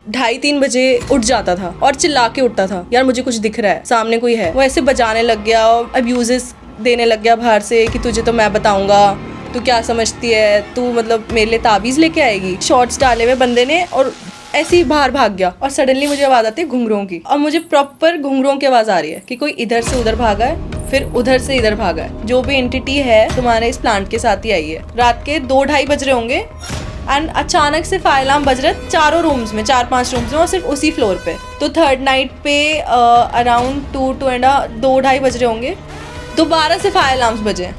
2:30-3 बजे उठ जाता था और चिल्ला के उठता था, यार मुझे कुछ दिख रहा है, सामने कोई है। वो ऐसे बजाने लग गया और अब्यूजेस देने लग गया बाहर से कि तुझे तो मैं बताऊंगा, तू क्या समझती है, तू मतलब मेरे लिए ताबीज़ लेके आएगी। शॉर्ट्स डाले हुए बंदे ने और ऐसे ही बाहर भाग गया और सडनली मुझे आवाज़ आती है घुंघरुओं की, और मुझे प्रॉपर घुंघरुओं की आवाज़ आ रही है कि कोई इधर से उधर भागा है, फिर उधर से इधर भागा है। जो भी एंटिटी है तुम्हारे इस प्लांट के साथ ही आई है। रात के 2-2:30 बज रहे होंगे एंड अचानक से फायर अलार्म बज रहा है 4 रूम्स में, 4-5 रूम्स में, और सिर्फ उसी फ्लोर पे। तो थर्ड नाइट पे अराउंड 2-2:30 बज रहे होंगे, दोबारा से फायर अलार्म्स बजे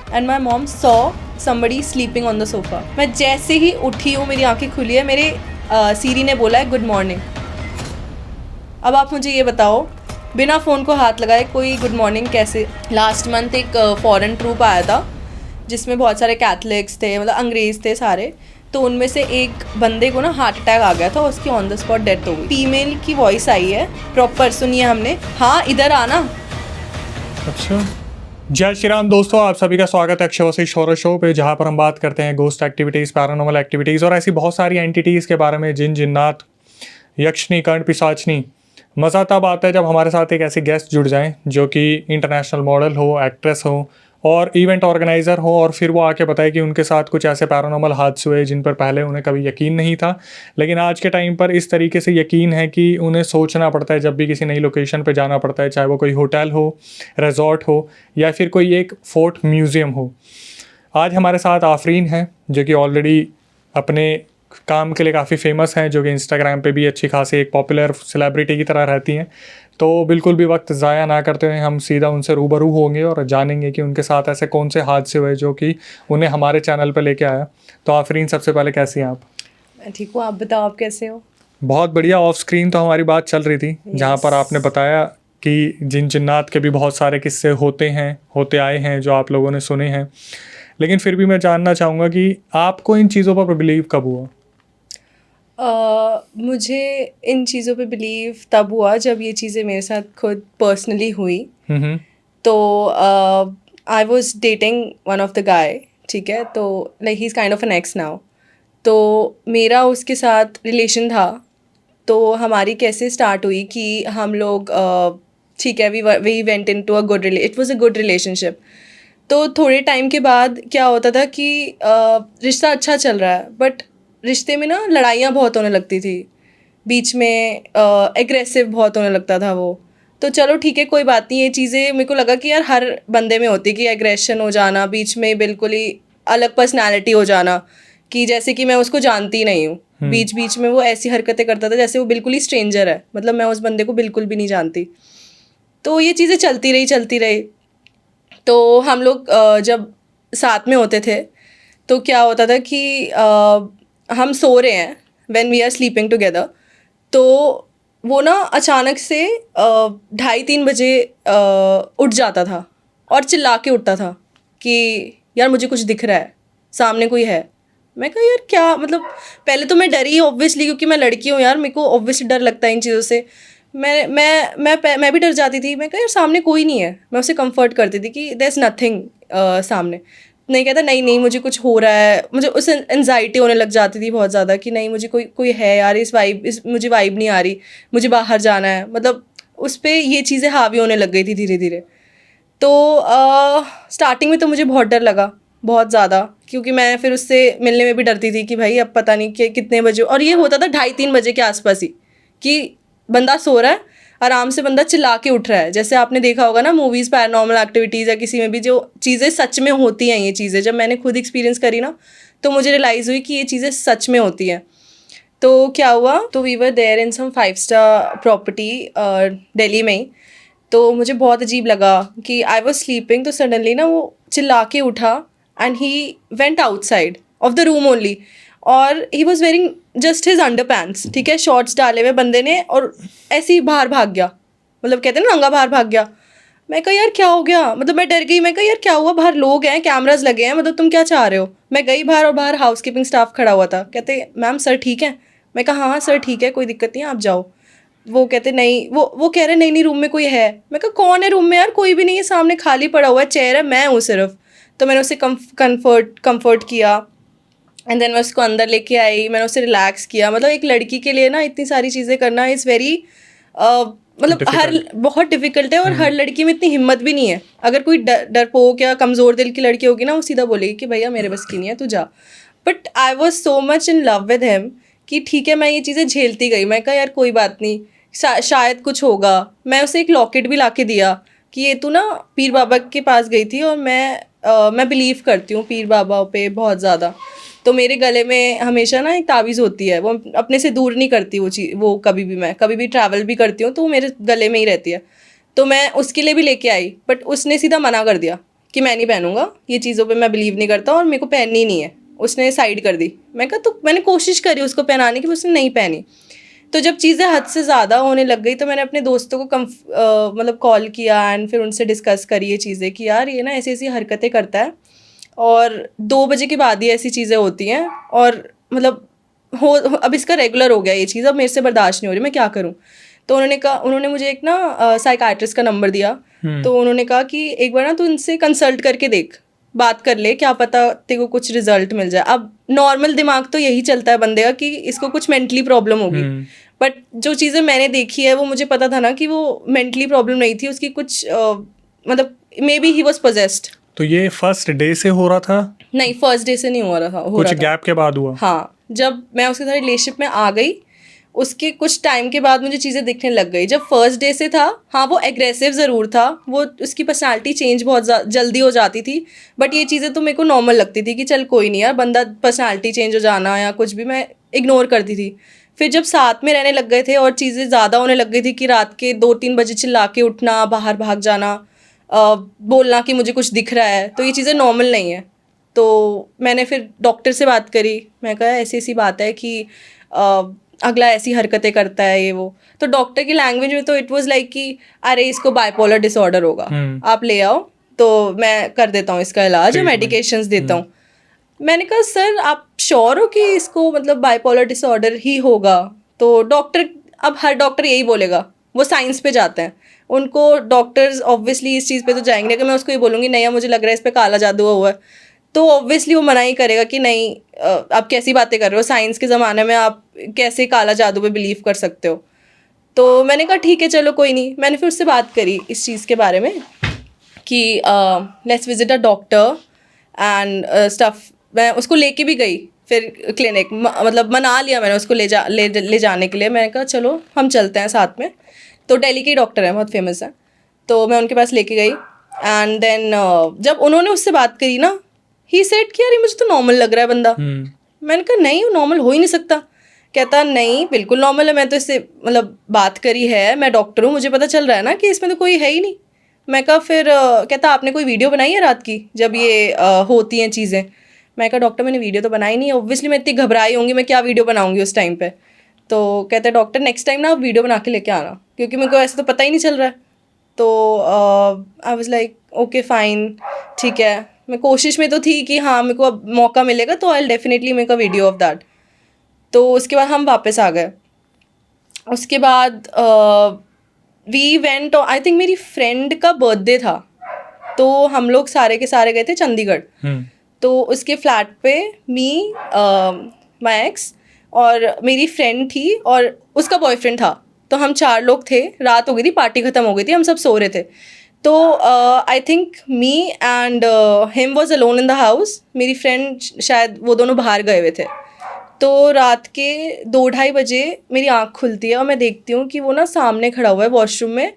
and my mom saw somebody sleeping on the sofa. मैं जैसे ही उठी हूँ, मेरी आंखें खुली है, मेरे सीरी ने बोला है गुड मॉर्निंग। अब आप मुझे ये बताओ, बिना फ़ोन को हाथ लगाए कोई गुड मॉर्निंग कैसे? लास्ट मंथ एक फॉरेन ट्रूप आया था जिसमें बहुत सारे कैथलिक्स थे, मतलब अंग्रेज़ थे सारे। तो उनमें से एक बंदे को ना हार्ट अटैक आ गया था, उसकी ऑन द स्पॉट डेथ हो गई। फीमेल की वॉइस आई है, प्रॉपर सुनिए हमने, हाँ इधर आना। अच्छा, जय श्री राम दोस्तों, आप सभी का स्वागत है अक्षय शोर शो पे, जहाँ पर हम बात करते हैं गोस्ट एक्टिविटीज़, पैरानॉर्मल एक्टिविटीज़ और ऐसी बहुत सारी एंटिटीज़ के बारे में, जिन जिन्नात, यक्षनी, कर्ण, पिशाचनी। मज़ा तब आता है जब हमारे साथ एक ऐसे गेस्ट जुड़ जाएं जो कि इंटरनेशनल मॉडल हो, एक्ट्रेस हो और इवेंट ऑर्गेनाइज़र हो, और फिर वो आके बताए कि उनके साथ कुछ ऐसे पैरानॉर्मल हादसे हुए जिन पर पहले उन्हें कभी यकीन नहीं था, लेकिन आज के टाइम पर इस तरीके से यकीन है कि उन्हें सोचना पड़ता है जब भी किसी नई लोकेशन पे जाना पड़ता है, चाहे वो कोई होटल हो, रिजॉर्ट हो या फिर कोई एक फोर्ट म्यूज़ियम हो। आज हमारे साथ आफरीन है जो कि ऑलरेडी अपने काम के लिए काफ़ी फेमस हैं, जो कि इंस्टाग्राम पे भी अच्छी खासी एक पॉपुलर सेलिब्रिटी की तरह रहती हैं। तो बिल्कुल भी वक्त ज़ाया ना करते हुए हम सीधा उनसे रूबरू होंगे और जानेंगे कि उनके साथ ऐसे कौन से हादसे हुए जो कि उन्हें हमारे चैनल पर लेके आया। तो आफरीन, सबसे पहले कैसी हैं आप? मैं ठीक हूँ, आप बताओ आप कैसे हो? बहुत बढ़िया। ऑफ स्क्रीन तो हमारी बात चल रही थी जहाँ पर आपने बताया कि जिन जिन्नात के भी बहुत सारे किस्से होते आए हैं जो आप लोगों ने सुने हैं, लेकिन फिर भी मैं जानना चाहूँगा कि आपको इन चीज़ों पर बिलीव कब हुआ? मुझे इन चीज़ों पे बिलीव तब हुआ जब ये चीज़ें मेरे साथ खुद पर्सनली हुई। तो I was dating one of the guy, ठीक है, तो like he is kind of an ex now. तो मेरा उसके साथ रिलेशन था। तो हमारी कैसे स्टार्ट हुई कि हम लोग ठीक है, we went in to a good it was a good relationship. तो थोड़े टाइम के बाद क्या होता था कि रिश्ता अच्छा चल रहा है, बट रिश्ते में ना लड़ाइयाँ बहुत होने लगती थी, बीच में एग्रेसिव बहुत होने लगता था वो। तो चलो ठीक है, कोई बात नहीं, ये चीज़ें मेरे को लगा कि यार हर बंदे में होती है कि एग्रेशन हो जाना, बीच में बिल्कुल ही अलग पर्सनालिटी हो जाना, कि जैसे कि मैं उसको जानती नहीं हूँ, बीच बीच में वो ऐसी हरकतें करता था जैसे वो बिल्कुल ही स्ट्रेंजर है, मतलब मैं उस बंदे को बिल्कुल भी नहीं जानती। तो ये चीज़ें चलती रही। तो हम लोग जब साथ में होते थे तो क्या होता था कि हम सो रहे हैं, when we are sleeping together, तो वो ना अचानक से 2:30-3 बजे उठ जाता था और चिल्ला के उठता था कि यार मुझे कुछ दिख रहा है, सामने कोई है। मैं कहा यार क्या, मतलब पहले तो मैं डरी ऑब्वियसली, क्योंकि मैं लड़की हूँ यार, मेरे को ऑब्वियसली डर लगता है इन चीज़ों से। मैं भी डर जाती थी। मैं कहा यार सामने कोई नहीं है, मैं उसे कंफर्ट करती थी कि देयर इज़ नथिंग सामने। नहीं कहता नहीं नहीं मुझे कुछ हो रहा है, मुझे उससे एनजाइटी होने लग जाती थी बहुत ज़्यादा कि नहीं मुझे कोई है यार, मुझे वाइब नहीं आ रही, मुझे बाहर जाना है, मतलब उस पर ये चीज़ें हावी होने लग गई थी धीरे धीरे। तो स्टार्टिंग में तो मुझे बहुत डर लगा, बहुत ज़्यादा, क्योंकि मैं फिर उससे मिलने में भी डरती थी कि भाई अब पता नहीं कि कितने बजे, और ये होता था 2:30-3 बजे के आसपास ही, कि बंदा सो रहा है, आराम से बंदा चिल्ला के उठ रहा है। जैसे आपने देखा होगा ना मूवीज़, पैरानॉर्मल एक्टिविटीज़ या किसी में भी जो चीज़ें सच में होती हैं, ये चीज़ें जब मैंने खुद एक्सपीरियंस करी ना, तो मुझे रियलाइज़ हुई कि ये चीज़ें सच में होती हैं। तो क्या हुआ, तो we were there in some 5 star property Delhi में ही। तो मुझे बहुत अजीब लगा कि आई वॉज स्लीपिंग, तो सडनली ना वो चिल्ला के उठा and he went outside of the room only, और he was wearing just his underpants, ठीक है, शॉर्ट्स डाले हुए बंदे ने, और ऐसे ही बाहर भाग गया, मतलब कहते हैं ना नंगा बाहर भाग गया। मैं कहा यार क्या हो गया, मतलब मैं डर गई। मैं कहा यार क्या हुआ, बाहर लोग हैं, कैमराज लगे हैं, मतलब तुम क्या चाह रहे हो? मैं गई बाहर और बाहर हाउस कीपिंग स्टाफ खड़ा हुआ था। कहते मैम सर ठीक है? मैं कहा हाँ सर ठीक है, कोई दिक्कत नहीं है, आप जाओ। वो कहते नहीं, वो कह रहे नहीं नहीं रूम में कोई है। मैं कहा कौन है रूम में यार? कोई भी नहीं है, सामने खाली पड़ा हुआ है, चेयर है, मैं हूँ सिर्फ। तो मैंने उसे कंफर्ट किया, एंड देन मैं उसको अंदर लेके आई, मैंने उसे रिलैक्स किया। मतलब एक लड़की के लिए ना इतनी सारी चीज़ें करना इज़ वेरी मतलब हर बहुत डिफिकल्ट है, और हर लड़की में इतनी हिम्मत भी नहीं है। अगर कोई डरपोक या कमज़ोर दिल की लड़की होगी ना, वो सीधा बोलेगी कि भैया मेरे बस की नहीं है, तू जा। But I was so much in love with him कि ठीक है, मैं ये चीज़ें झेलती गई। मैं कहा यार कोई बात नहीं, शायद कुछ होगा। मैं उसे एक लॉकेट भी ला के दिया कि ये तू ना पीर बाबा के पास गई थी, और मैं बिलीव करती हूँ पीर बाबा पे बहुत ज़्यादा। तो मेरे गले में हमेशा ना एक ताबीज़ होती है, वो अपने से दूर नहीं करती वो चीज़। वो कभी भी, मैं कभी भी ट्रैवल भी करती हूँ तो वो मेरे गले में ही रहती है। तो मैं उसके लिए भी लेके आई, बट उसने सीधा मना कर दिया कि मैं नहीं पहनूंगा, ये चीज़ों पे मैं बिलीव नहीं करता और मेरे को पहननी नहीं है। उसने साइड कर दी। मैं कहा तो मैंने कोशिश करी उसको पहनाने की, उसने नहीं पहनी। तो जब चीज़ें हद से ज़्यादा होने लग गई तो मैंने अपने दोस्तों को मतलब कॉल किया एंड फिर उनसे डिस्कस करी ये चीज़ें कि यार ये ना ऐसी ऐसी हरकतें करता है, और 2 बजे के बाद ही ऐसी चीज़ें होती हैं, और मतलब हो अब इसका रेगुलर हो गया ये चीज़, अब मेरे से बर्दाश्त नहीं हो रही, मैं क्या करूँ। तो उन्होंने मुझे एक ना साइकाइट्रिस्ट का नंबर दिया। तो उन्होंने कहा कि एक बार ना तू इनसे कंसल्ट करके देख, बात कर ले, क्या पता तेरे को कुछ रिजल्ट मिल जाए। अब नॉर्मल दिमाग तो यही चलता है बंदे का कि इसको कुछ मेंटली प्रॉब्लम होगी, बट जो चीज़ें मैंने देखी है वो मुझे पता था ना कि वो मेंटली प्रॉब्लम नहीं थी, उसकी कुछ मतलब may be he was possessed. तो ये फर्स्ट डे से हो रहा था? नहीं, फर्स्ट डे से नहीं हो रहा था, कुछ गैप के बाद हुआ? हाँ, जब मैं उसके साथ रिलेशनशिप में आ गई उसके कुछ टाइम के बाद मुझे चीज़ें दिखने लग गई। जब फर्स्ट डे से था, हाँ वो एग्रेसिव ज़रूर था, वो उसकी पर्सनालिटी चेंज बहुत जल्दी हो जाती थी, बट ये चीज़ें तो मेरे को नॉर्मल लगती थी कि चल कोई नहीं यार, बंदा पर्सनालिटी चेंज हो जाना या कुछ भी मैं इग्नोर करती थी। फिर जब साथ में रहने लग गए थे और चीज़ें ज़्यादा होने लग गई थी कि रात के 2-3 बजे चिल्ला के उठना, बाहर भाग जाना, बोलना कि मुझे कुछ दिख रहा है, तो ये चीज़ें नॉर्मल नहीं है। तो मैंने फिर डॉक्टर से बात करी, मैं कहा ऐसी ऐसी बात है कि अगला ऐसी हरकतें करता है ये वो। तो डॉक्टर की लैंग्वेज में तो इट वाज लाइक कि अरे इसको बाइपोलर डिसऑर्डर होगा, आप ले आओ तो मैं कर देता हूँ इसका इलाज, मेडिकेशंस देता हूँ। मैंने कहा सर आप श्योर हो कि इसको मतलब बाइपोलर डिसऑर्डर ही होगा? तो डॉक्टर, अब हर डॉक्टर यही बोलेगा, वो साइंस पे जाते हैं, उनको डॉक्टर्स ऑब्वियसली इस चीज़ पे तो जाएंगे। अगर मैं उसको ये बोलूँगी नहीं मुझे लग रहा है इस पर काला जादू हुआ है, तो ऑब्वियसली वो मना ही करेगा कि नहीं आप कैसी बातें कर रहे हो, साइंस के ज़माने में आप कैसे काला जादू पे बिलीव कर सकते हो। तो मैंने कहा ठीक है चलो कोई नहीं। मैंने फिर उससे बात करी इस चीज़ के बारे में कि let's visit a doctor and stuff. मैं उसको लेके भी गई फिर क्लिनिक, मतलब मना लिया मैंने उसको ले जाने के लिए। मैंने कहा चलो हम चलते हैं साथ में। तो दिल्ली के डॉक्टर हैं, बहुत फेमस है, तो मैं उनके पास लेके गई। एंड देन जब उन्होंने उससे बात करी ना, ही सेड कि यार ये मुझे तो नॉर्मल लग रहा है बंदा। मैंने कहा नहीं वो नॉर्मल हो ही नहीं सकता। कहता नहीं बिल्कुल नॉर्मल है, मैं तो इससे मतलब बात करी है, मैं डॉक्टर हूँ, मुझे पता चल रहा है ना कि इसमें तो कोई है ही नहीं। मैं कहा फिर कहता आपने कोई वीडियो बनाई है रात की जब ये होती हैं चीज़ें? मैं कहा डॉक्टर मैंने वीडियो तो बनाई नहीं है, ऑब्वियसली मैं इतनी घबराई होंगी, मैं क्या वीडियो बनाऊंगी उस टाइम पे। तो कहते डॉक्टर नेक्स्ट टाइम ना आप वीडियो बना के लेके आना, क्योंकि मेरे को ऐसे तो पता ही नहीं चल रहा है। तो आई वाज लाइक ओके फाइन, ठीक है। मैं कोशिश में तो थी कि हाँ मेरे को अब मौका मिलेगा तो I will definitely make a video of that. तो उसके बाद हम वापस आ गए। उसके बाद वी वेंट, आई थिंक मेरी फ्रेंड का बर्थडे था, तो हम लोग सारे के सारे गए थे चंडीगढ़। तो उसके फ्लैट पे मी, माई एक्स और मेरी फ्रेंड थी और उसका बॉयफ्रेंड था। तो हम 4 लोग थे, रात हो गई थी, पार्टी ख़त्म हो गई थी, हम सब सो रहे थे। तो I think me and him was alone in the house. मेरी फ्रेंड शायद वो दोनों बाहर गए हुए थे। तो रात के 2-2:30 बजे मेरी आँख खुलती है और मैं देखती हूँ कि वो ना सामने खड़ा हुआ है वॉशरूम में,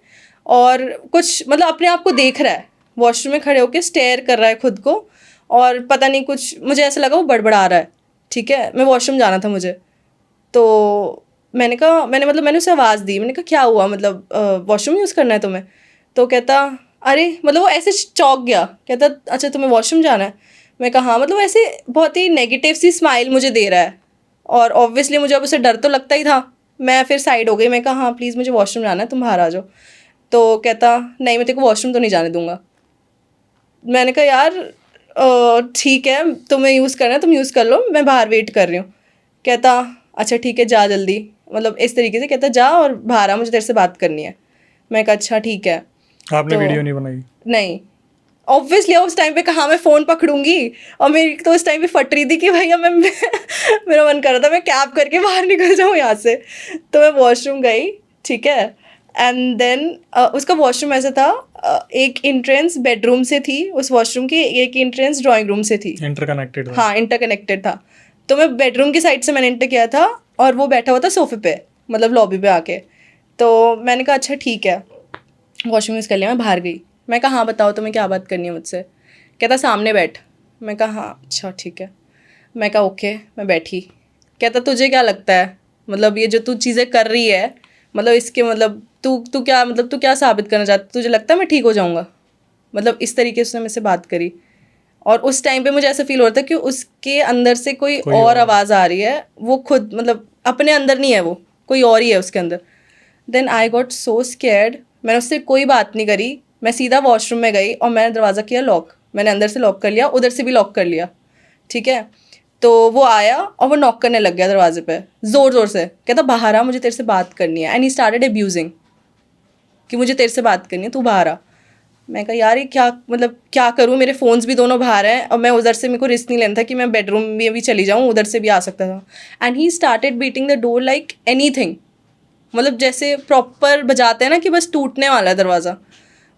और कुछ मतलब अपने आप को देख रहा है, वॉशरूम में खड़े होकर स्टेयर कर रहा है खुद को, और पता नहीं कुछ, मुझे ऐसा लगा वो बड़बड़ा रहा है। ठीक है, मैं वॉशरूम जाना था मुझे। तो मैंने उसे आवाज़ दी, मैंने कहा क्या हुआ, मतलब वॉशरूम यूज़ करना है तुम्हें? तो कहता अरे, मतलब वो ऐसे चौंक गया, कहता अच्छा तुम्हें वॉशरूम जाना है? मैं कहा हाँ, मतलब ऐसे बहुत ही नेगेटिव सी स्माइल मुझे दे रहा है, और ऑब्वियसली मुझे अब उसे डर तो लगता ही था। मैं फिर साइड हो गई, मैं कहा हाँ प्लीज़ मुझे वॉशरूम जाना है, तुम बाहर आ जाओ। तो कहता नहीं मैं तेरे को वॉशरूम तो नहीं जाने दूँगा। मैंने कहा यार ठीक है, तुम्हें यूज़ करना है तुम यूज़ कर लो, मैं बाहर वेट कर रही हूँ। कहता अच्छा ठीक है जा जल्दी, मतलब इस तरीके से कहता जा और बाहर आ, मुझे तेरे से बात करनी है। मैं कहा अच्छा ठीक है। आपने वीडियो नहीं बनाई? नहीं, ऑब्वियसली उस टाइम पे कहाँ मैं फ़ोन पकड़ूंगी, और मेरी तो उस टाइम पे फट रही थी कि भैया मैं मेरा मन कर रहा था मैं कैब करके बाहर निकल जाऊँ यहाँ से। तो मैं वॉशरूम गई, ठीक है, एंड देन उसका वॉशरूम ऐसा था, एक एंट्रेंस बेडरूम से थी उस वॉशरूम की, एक एंट्रेंस ड्राइंग रूम से थी, इंटरकनेक्टेड था। हाँ इंटरकनेक्टेड था। तो मैं बेडरूम की साइड से मैंने एंटर किया था और वो बैठा हुआ था सोफे पे, मतलब लॉबी पे आके। तो मैंने कहा अच्छा ठीक है, वॉशरूम यूज़ कर लिया, मैं बाहर गई। मैं कहा हाँ बताओ तुम्हें क्या बात करनी है मुझसे। कहता सामने बैठ। मैं कहा हाँ अच्छा ठीक है। मैं कहा ओके, मैं बैठी। कहता तुझे क्या लगता है, मतलब ये जो तू चीज़ें कर रही है, मतलब इसके मतलब तू क्या, मतलब तू क्या साबित करना चाहता, तुझे लगता है मैं ठीक हो जाऊँगा, मतलब इस तरीके से उसने मेरे से बात करी। और उस टाइम पे मुझे ऐसा फील हो रहा था कि उसके अंदर से कोई और आवाज़ आ रही है, वो खुद मतलब अपने अंदर नहीं है, वो कोई और ही है उसके अंदर। Then I got so scared, मैंने उससे कोई बात नहीं करी, मैं सीधा वॉशरूम में गई और मैंने दरवाज़ा किया लॉक। मैंने अंदर से लॉक कर लिया, उधर से भी लॉक कर लिया, ठीक है। तो वो आया और वो नॉक करने लग गया दरवाजे पे ज़ोर ज़ोर से। कहता बाहर आ, मुझे तेरे से बात करनी है। एंड ही स्टार्टेड अब्यूजिंग कि मुझे तेरे से बात करनी है, तू बाहर आ। मैं कहा यार ये क्या, मतलब क्या करूँ, मेरे फ़ोन्स भी दोनों बाहर हैं और मैं उधर से, मेरे को रिस्क नहीं लेना था कि मैं बेडरूम में भी चली जाऊँ, उधर से भी आ सकता था। And he started beating the door like anything, मतलब जैसे प्रॉपर बजाते हैं ना कि बस टूटने वाला है दरवाज़ा,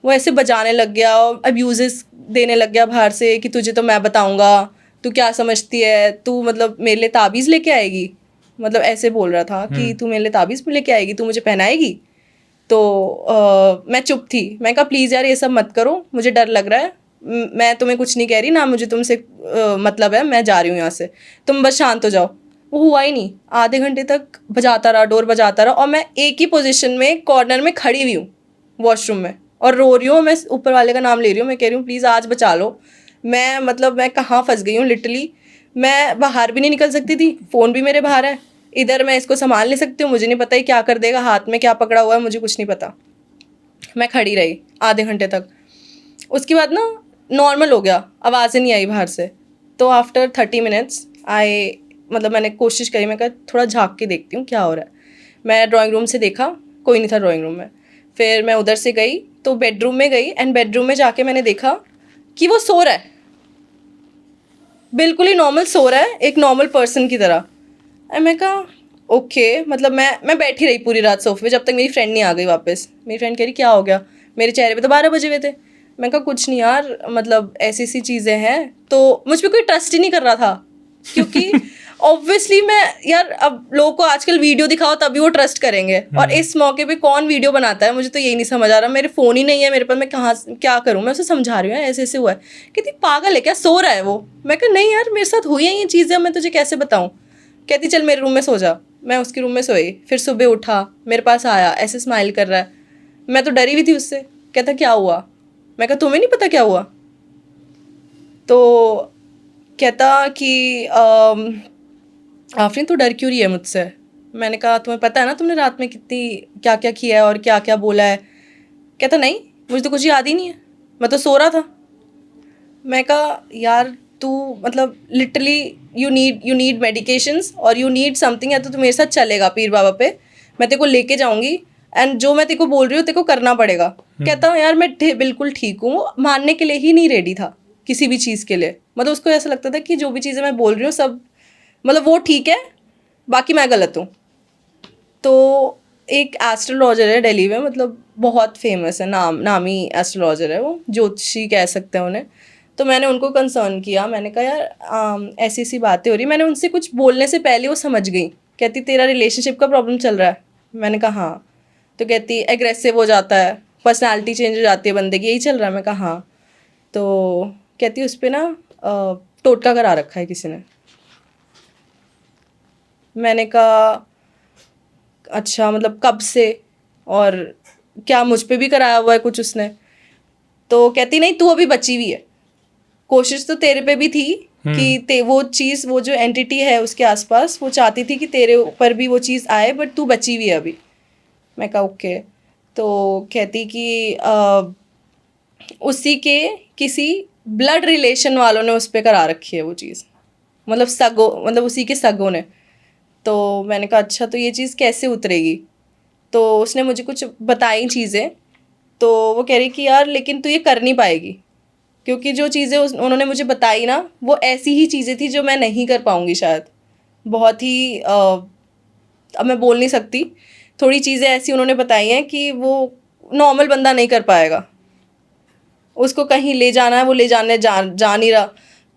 वो ऐसे बजाने लग गया और अब्यूज़ेस देने लग गया बाहर से कि तुझे तो मैं बताऊँगा, तू क्या समझती है, तू मतलब मेरे लिए ताबीज़ लेके आएगी, मतलब ऐसे बोल रहा था कि तू मेरे लिए ताबीज़ लेके आएगी, तू मुझे पहनाएगी। तो मैं चुप थी। मैं कहा प्लीज़ यार ये सब मत करो, मुझे डर लग रहा है, मैं तुम्हें कुछ नहीं कह रही ना, मुझे तुमसे मतलब है, मैं जा रही हूँ यहाँ से, तुम बस शांत हो जाओ। वो हुआ ही नहीं, आधे घंटे तक बजाता रहा, डोर बजाता रहा, और मैं एक ही पोजीशन में कॉर्नर में खड़ी हुई हूँ वॉशरूम में और रो रही हूँ। मैं ऊपर वाले का नाम ले रही हूँ, मैं कह रही हूँ प्लीज़ आज बचा लो। मैं मतलब मैं कहाँ फंस गई हूँ लिटरली, मैं बाहर भी नहीं निकल सकती थी, फ़ोन भी मेरे बाहर है, इधर मैं इसको संभाल नहीं सकती हूँ, मुझे नहीं पता ही क्या कर देगा, हाथ में क्या पकड़ा हुआ है मुझे कुछ नहीं पता। मैं खड़ी रही आधे घंटे तक। उसके बाद ना नॉर्मल हो गया, आवाज़ें नहीं आई बाहर से। तो आफ्टर 30 मिनट्स आई, मतलब मैंने कोशिश करी, मैं कहा थोड़ा झाँक के देखती हूँ क्या हो रहा है। मैं ड्राइंग रूम से देखा, कोई नहीं था ड्राइंग रूम में। फिर मैं उधर से गई तो बेडरूम में गई, एंड बेडरूम में जाके मैंने देखा कि वो सो रहा है, बिल्कुल ही नॉर्मल सो रहा है, एक नॉर्मल पर्सन की तरह। एंड मैं कहा ओके, मतलब मैं बैठी रही पूरी रात सोफे पे जब तक मेरी फ्रेंड नहीं आ गई वापस। मेरी फ्रेंड कह रही क्या हो गया, मेरे चेहरे पे तो 12 बजे हुए थे। मैं कहा कुछ नहीं यार, मतलब ऐसी सी चीज़ें हैं। तो मुझ पर कोई ट्रस्ट ही नहीं कर रहा था, क्योंकि ऑब्वियसली मैं यार, अब लोगों को आजकल वीडियो दिखाओ तभी वो ट्रस्ट करेंगे, और इस मौके पे कौन वीडियो बनाता है, मुझे तो यही नहीं समझ आ रहा। मेरे फ़ोन ही नहीं है मेरे पास, मैं कहाँ क्या करूँ। मैं उसे समझा रही हूँ ऐसे ऐसे हुआ है, कहती पागल है क्या, सो रहा है वो। मैं कहा नहीं यार मेरे साथ हुई है ये चीज़ें, मैं तुझे कैसे बताऊँ। कहती चल मेरे रूम में सो जा। मैं उसके रूम में सोई, फिर सुबह उठा, मेरे पास आया, ऐसे स्माइल कर रहा है। मैं तो डरी हुई थी उससे। कहता क्या हुआ। मैं कहा तुम्हें नहीं पता क्या हुआ। तो कहता कि आफरीन तू डर क्यों रही है मुझसे। मैंने कहा तुम्हें पता है ना तुमने रात में कितनी क्या क्या किया है और क्या क्या बोला है। कहता नहीं मुझे तो कुछ याद ही नहीं है, मैं तो सो रहा था। मैं कहा यार तू मतलब लिटरली यू नीड मेडिकेशंस और यू नीड समथिंग, या तो तू मेरे साथ चलेगा पीर बाबा पे, मैं तेरे को लेके जाऊंगी, एंड जो मैं तेरे को बोल रही हूँ तेरे को करना पड़ेगा। कहता हूँ यार मैं बिल्कुल ठीक हूँ। वो मानने के लिए ही नहीं रेडी था किसी भी चीज़ के लिए, मतलब उसको ऐसा लगता था कि जो भी चीज़ें मैं बोल रही हूँ सब, मतलब वो ठीक है, बाकी मैं गलत हूँ। तो एक एस्ट्रोलॉजर है दिल्ली में, मतलब बहुत फेमस है, नामी एस्ट्रोलॉजर है वो, ज्योतिषी कह सकते हैं उन्हें। तो मैंने उनको कंसर्न किया, मैंने कहा यार ऐसी ऐसी बातें हो रही। मैंने उनसे कुछ बोलने से पहले वो समझ गई। कहती तेरा रिलेशनशिप का प्रॉब्लम चल रहा है। मैंने कहा हाँ। तो कहती एग्रेसिव हो जाता है, पर्सनालिटी चेंज हो जाती है बंदे की, यही चल रहा है। मैं कहा हाँ। तो कहती उस पर ना टोटका करा रखा है किसी ने। मैंने कहा अच्छा मतलब कब से, और क्या मुझ पे भी कराया हुआ है कुछ उसने। तो कहती नहीं तू अभी बची हुई है, कोशिश तो तेरे पे भी थी कि वो चीज़, वो जो एंटिटी है उसके आसपास, वो चाहती थी कि तेरे ऊपर भी वो चीज़ आए, बट तू बची हुई है अभी। मैं कहा ओके। तो कहती कि उसी के किसी ब्लड रिलेशन वालों ने उस पर करा रखी है वो चीज़, मतलब सगो, मतलब उसी के सगों ने। तो मैंने कहा अच्छा तो ये चीज़ कैसे उतरेगी। तो उसने मुझे कुछ बताई चीज़ें। तो वो कह रही कि यार लेकिन तू ये कर नहीं पाएगी, क्योंकि जो चीज़ें उन्होंने मुझे बताई ना, वो ऐसी ही चीज़ें थी जो मैं नहीं कर पाऊँगी शायद। बहुत ही अब मैं बोल नहीं सकती, थोड़ी चीज़ें ऐसी उन्होंने बताई हैं कि वो नॉर्मल बंदा नहीं कर पाएगा। उसको कहीं ले जाना है, वो ले जाने जा नहीं रहा,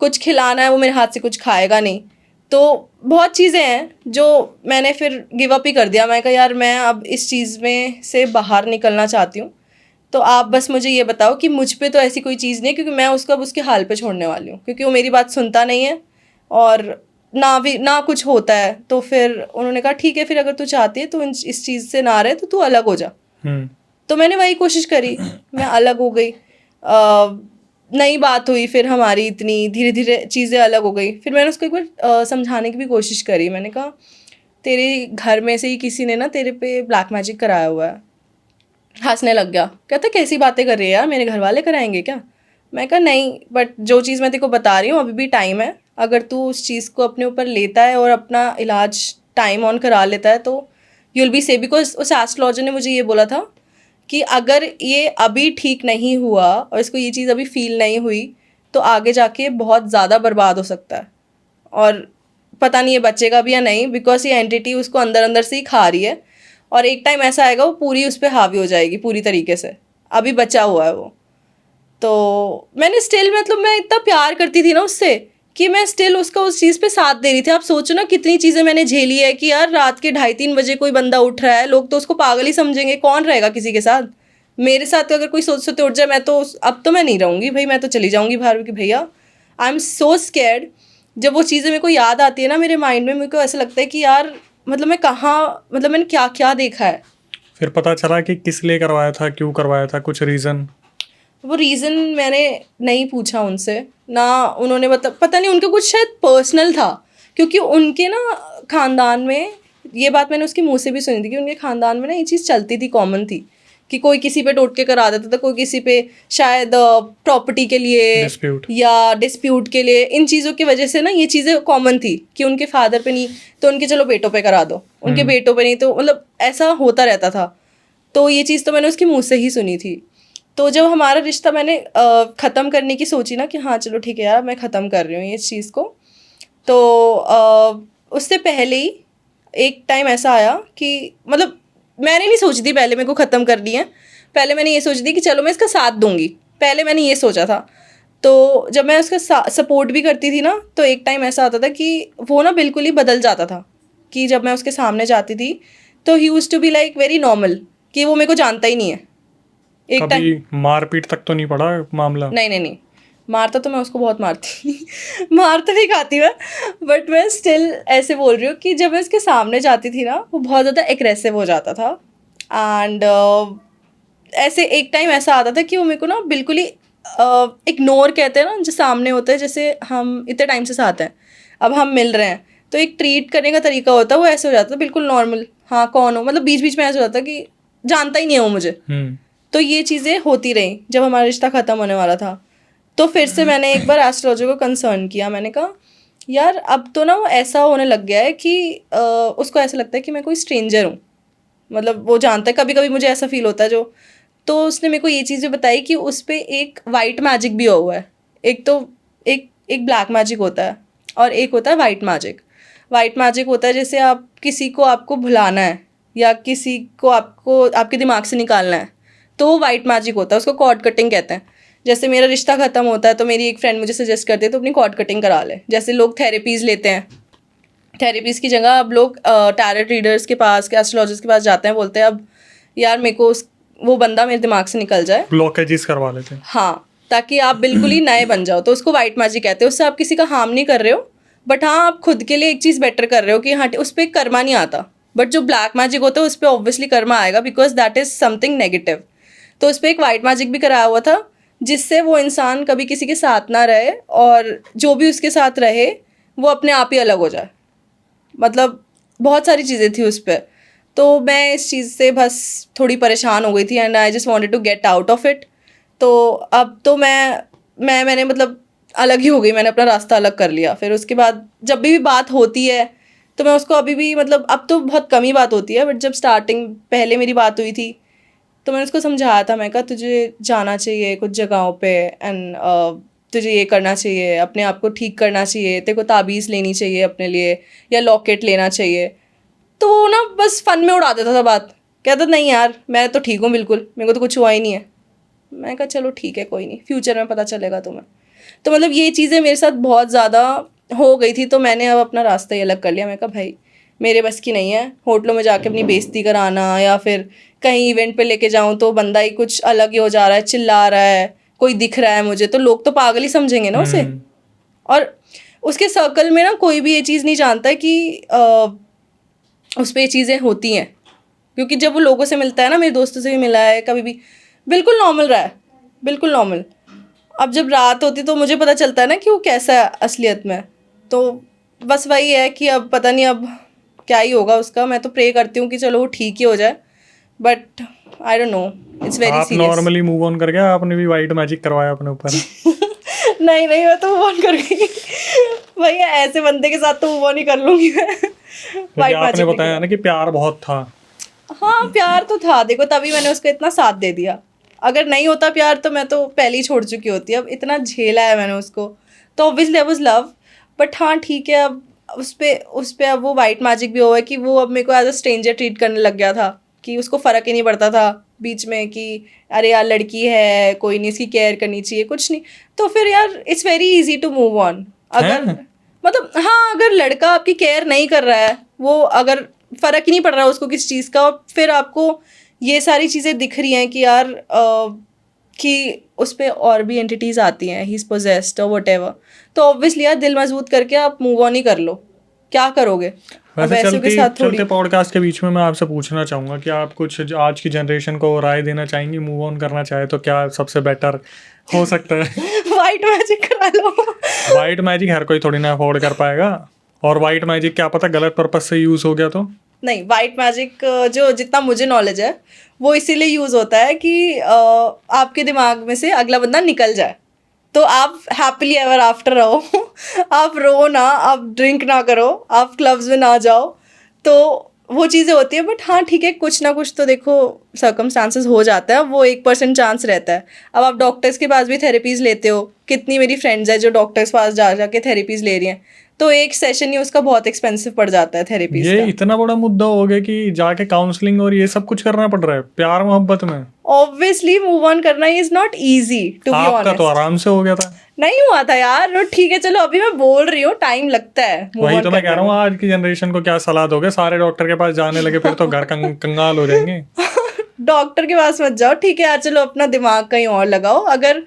कुछ खिलाना है, वो मेरे हाथ से कुछ खाएगा नहीं। तो बहुत चीज़ें हैं जो मैंने फिर गिव अप ही कर दिया। मैं कहा यार मैं अब इस चीज़ में से बाहर निकलना चाहती हूँ, तो आप बस मुझे ये बताओ कि मुझ पे तो ऐसी कोई चीज़ नहीं है, क्योंकि मैं उसको अब उसके हाल पे छोड़ने वाली हूँ, क्योंकि वो मेरी बात सुनता नहीं है और ना कुछ होता है। तो फिर उन्होंने कहा ठीक है, फिर अगर तू चाहती है तो इस चीज़ से ना रहे तो तू अलग हो जा। तो मैंने वही कोशिश करी, मैं अलग हो गई। नई बात हुई फिर हमारी, इतनी धीरे धीरे चीज़ें अलग हो गई। फिर मैंने उसको एक बार समझाने की भी कोशिश करी। मैंने कहा तेरे घर में से ही किसी ने ना तेरे पे ब्लैक मैजिक कराया हुआ है। हंसने लग गया, कहता कैसी बातें कर रही है यार, मेरे घर वाले कराएंगे क्या? मैं कहा नहीं, बट जो चीज़ मैं तेरे को बता रही हूँ अभी भी टाइम है। अगर तू उस चीज़ को अपने ऊपर लेता है और अपना इलाज टाइम ऑन करा लेता है तो you will be safe. Because उस एस्ट्रोलॉजर ने मुझे ये बोला था कि अगर ये अभी ठीक नहीं हुआ और इसको ये चीज़ अभी फील नहीं हुई तो आगे जाके बहुत ज़्यादा बर्बाद हो सकता है, और पता नहीं ये बचेगा भी या नहीं, बिकॉज ये एंटिटी उसको अंदर अंदर से ही खा रही है और एक टाइम ऐसा आएगा वो पूरी उस पर हावी हो जाएगी पूरी तरीके से। अभी बचा हुआ है वो। तो मैंने स्टिल, मतलब मैं इतना प्यार करती थी ना उससे कि मैं स्टिल उसका उस चीज़ पे साथ दे रही थी। आप सोचो ना कितनी चीज़ें मैंने झेली है कि यार रात के 2:30-3 बजे कोई बंदा उठ रहा है, लोग तो उसको पागल ही समझेंगे, कौन रहेगा किसी के साथ। मेरे साथ अगर कोई सोच सोते उठ जाए, मैं तो अब तो मैं नहीं रहूँगी भाई, मैं तो चली जाऊँगी बाहर कि भैया आई एम सो स्कैर्ड। जब वो चीज़ें मेरे को याद आती है ना मेरे माइंड में, मेरे को ऐसा लगता है कि यार मतलब मैं कहाँ, मतलब मैंने क्या क्या देखा है। फिर पता चला कि किस लिए करवाया था, क्यों करवाया था, कुछ रीज़न? वो रीज़न मैंने नहीं पूछा उनसे ना, उन्होंने पता नहीं, उनका कुछ शायद पर्सनल था, क्योंकि उनके ना ख़ानदान में ये बात मैंने उसके मुंह से भी सुनी थी कि उनके ख़ानदान में ना ये चीज़ चलती थी, कॉमन थी कि कोई किसी पे टोटके करा देता था, कोई किसी पे शायद प्रॉपर्टी के लिए डिस्प्यूट या डिस्प्यूट के लिए। इन चीज़ों की वजह से ना ये चीज़ें कॉमन थी कि उनके फादर पे नहीं तो उनके चलो बेटों पे करा दो, उनके बेटों पे नहीं तो, मतलब ऐसा होता रहता था। तो ये चीज़ तो मैंने उसके मुँह से ही सुनी थी। तो जब हमारा रिश्ता मैंने ख़त्म करने की सोची ना कि हाँ चलो ठीक है यार मैं ख़त्म कर रही हूँ इस चीज़ को, तो उससे पहले ही एक टाइम ऐसा आया कि मतलब मैंने नहीं सोची थी पहले मेरे को ख़त्म करनी है। पहले मैंने ये सोची थी कि चलो मैं इसका साथ दूंगी, पहले मैंने ये सोचा था। तो जब मैं उसका सपोर्ट भी करती थी ना, तो एक टाइम ऐसा आता था कि वो ना बिल्कुल ही बदल जाता था कि जब मैं उसके सामने जाती थी तो he used to be like very normal, कि वो मेरे को जानता ही नहीं है। एक कभी मारपीट तक तो नहीं पड़ा मामला? नहीं, मारता तो मैं उसको बहुत मारती मार तो नहीं खाती मैं, बट मैं स्टिल ऐसे बोल रही हूँ कि जब मैं उसके सामने जाती थी ना वो बहुत ज़्यादा एग्रेसिव हो जाता था। एंड ऐसे एक टाइम ऐसा आता था कि वो मेरे को ना बिल्कुल ही इग्नोर, कहते हैं ना जो सामने होता है, जैसे हम इतने टाइम से साथ हैं, अब हम मिल रहे हैं तो एक ट्रीट करने का तरीका होता है, वो ऐसे हो जाता था बिल्कुल नॉर्मल, हाँ कौन हो, मतलब बीच बीच में ऐसा हो जाता कि जानता ही नहीं है वो मुझे। तो ये चीज़ें होती रही जब हमारा रिश्ता ख़त्म होने वाला था। तो फिर से मैंने एक बार एस्ट्रोलॉजर को कंसर्न किया। मैंने कहा यार अब तो ना वो ऐसा होने लग गया है कि उसको ऐसा लगता है कि मैं कोई स्ट्रेंजर हूँ, मतलब वो जानता है, कभी कभी मुझे ऐसा फील होता है जो। तो उसने मेरे को ये चीज़ें बताई कि उस पर एक वाइट मैजिक भी हुआ है। एक तो एक ब्लैक मैजिक होता है और एक होता है वाइट मैजिक। वाइट मैजिक होता है जैसे आप किसी को आपको भुलाना है या किसी को आपको आपके दिमाग से निकालना है, तो वो वाइट मैजिक होता है, उसको कॉर्ड कटिंग कहते हैं। जैसे मेरा रिश्ता ख़त्म होता है तो मेरी एक फ्रेंड मुझे सजेस्ट करती है तो अपनी कॉर्ड कटिंग करा ले। जैसे लोग थेरेपीज़ लेते हैं, थेरेपीज़ की जगह अब लोग टैरोट रीडर्स के पास, एस्ट्रोलॉजर्स के पास जाते हैं, बोलते हैं अब यार मेरे को वो बंदा मेरे दिमाग से निकल जाए, ब्लॉकेजेस करवा लेते हैं। हाँ, ताकि आप बिल्कुल ही नए बन जाओ। तो उसको वाइट मैजिक कहते हैं। उससे आप किसी का हार्म नहीं कर रहे हो, बट हाँ आप खुद के लिए एक चीज़ बेटर कर रहे हो कि हाँ उस पर कर्मा नहीं आता। बट जो ब्लैक मैजिक होता है उस पर ऑब्वियसली कर्मा आएगा, because that is something negative. तो उस पर एक वाइट मैजिक भी कराया हुआ था जिससे वो इंसान कभी किसी के साथ ना रहे और जो भी उसके साथ रहे वो अपने आप ही अलग हो जाए। मतलब बहुत सारी चीज़ें थी उस पर। तो मैं इस चीज़ से बस थोड़ी परेशान हो गई थी and I just wanted to get out of it. तो अब तो मैंने मतलब अलग ही हो गई, मैंने अपना रास्ता अलग कर लिया। फिर उसके बाद जब भी बात होती है तो मैं उसको अभी भी, मतलब अब तो बहुत कम ही बात होती है, बट जब स्टार्टिंग पहले मेरी बात हुई थी तो मैंने उसको समझाया था, मैं कहा तुझे जाना चाहिए कुछ जगहों पे एंड तुझे ये करना चाहिए, अपने आप को ठीक करना चाहिए, तेरे को ताबीज़ लेनी चाहिए अपने लिए या लॉकेट लेना चाहिए। तो वो ना बस फन में उड़ा देता था बात, कहता नहीं यार मैं तो ठीक हूँ बिल्कुल, मेरे को तो कुछ हुआ ही नहीं है। मैं कहा चलो ठीक है कोई नहीं, फ्यूचर में पता चलेगा तुम्हें। तो मतलब ये चीज़ें मेरे साथ बहुत ज़्यादा हो गई थी, तो मैंने अब अपना रास्ता ही अलग कर लिया। मैं कहा भाई मेरे बस की नहीं है होटलों में जाके अपनी बेइज्जती कराना, या फिर कहीं इवेंट पे लेके जाऊँ तो बंदा ही कुछ अलग ही हो जा रहा है, चिल्ला रहा है, कोई दिख रहा है मुझे तो लोग तो पागल ही समझेंगे ना उसे। और उसके सर्कल में ना कोई भी ये चीज़ नहीं जानता है कि उस पर ये चीज़ें होती हैं, क्योंकि जब वो लोगों से मिलता है ना, मेरे दोस्तों से भी मिला है कभी भी, बिल्कुल नॉर्मल रहा है, बिल्कुल नॉर्मल। अब जब रात होती तो मुझे पता चलता है ना कि वो कैसा है असलियत में। तो बस वही है कि अब पता नहीं अब क्या ही होगा उसका। मैं तो प्रे करती हूँ कि चलो वो ठीक ही हो जाए, but I don't know, it's very आप सीरियस। नॉर्मली मूव ऑन कर गया, आपने भी वाइट मैजिक करवाया अपने ऊपर? नहीं नहीं, मैं तो मूव ऑन कर गई भैया, ऐसे बंदे के साथ तो मूव ऑन ही कर लूँगी मैं। क्योंकि वाइट आपने मैजिक बताया ना कि प्यार बहुत था। हाँ प्यार तो था, देखो तभी मैंने उसको इतना साथ दे दिया। अगर नहीं होता प्यार तो मैं तो पहले ही छोड़ चुकी होती। अब इतना झेला है मैंने उसको, तो obviously I was love. But हाँ ठीक है, अब उस पे अब वो वाइट मैजिक भी हुआ है कि वो अब मेरे को एज अ स्ट्रेंजर ट्रीट करने लग गया था, कि उसको फ़र्क ही नहीं पड़ता था बीच में कि अरे यार लड़की है, कोई नहीं, इसकी केयर करनी चाहिए, कुछ नहीं। तो फिर यार it's very easy to move on. अगर मतलब हाँ, अगर लड़का आपकी केयर नहीं कर रहा है, वो अगर फ़र्क ही नहीं पड़ रहा है उसको किस चीज़ का, और फिर आपको ये सारी चीज़ें दिख रही हैं कि यार कि उस पर और भी एंटिटीज़ आती हैं, ही इज़ पोजेस्ड और वट एवर, तो ऑब्वियसली यार दिल मजबूत करके आप मूव ऑन ही कर लो। क्या करोगे अब वैसे ऐसे के साथ थोड़ी। चलते पॉडकास्ट के बीच में मैं आपसे पूछना चाहूँगा कि आप कुछ आज की जनरेशन को राय देना चाहेंगी, मूव ऑन करना चाहे तो क्या सबसे बेटर हो सकता है? वाइट मैजिक करा लो। वाइट मैजिक हर कोई थोड़ी ना अफोर्ड कर पाएगा, और वाइट मैजिक क्या पता गलत पर्पज से यूज़ हो गया तो। नहीं, वाइट मैजिक जो जितना मुझे नॉलेज है वो इसीलिए यूज़ होता है कि आपके दिमाग में से अगला बंदा निकल जाए, तो आप हैप्पीली एवर आफ्टर रहो आप रो ना, आप ड्रिंक ना करो, आप क्लब्स में ना जाओ, तो वो चीज़ें होती है। बट हाँ ठीक है, कुछ ना कुछ तो देखो सर्कमस्टांसेस हो जाता है, वो 1% चांस रहता है। अब आप डॉक्टर्स के पास भी थेरेपीज़ लेते हो, कितनी मेरी फ्रेंड्स है जो डॉक्टर्स पास जा जाके थेरेपीज़ ले रही हैं, तो एक सेशन ही उसका बहुत एक्सपेंसिव पड़ जाता है थेरेपीज़ ये का। इतना बड़ा मुद्दा हो गया कि जाके काउंसलिंग और ये सब कुछ करना पड़ रहा है प्यार मोहब्बत में। ऑब्वियसली मूव ऑन करना is not easy, to be आपका तो ऑनेस्ट। आराम से हो गया था। नहीं हुआ था यार, ठीक है चलो, अभी मैं बोल रही हूँ टाइम लगता है मूव वही ऑन तो मैं कह करने रहा हूँ, में। आज की जनरेशन को क्या सलाह दोगे? सारे डॉक्टर के पास जाने लगे फिर तो घर कंगाल हो जाएंगे। डॉक्टर के पास मत जाओ, ठीक है यार, चलो अपना दिमाग कहीं और लगाओ। अगर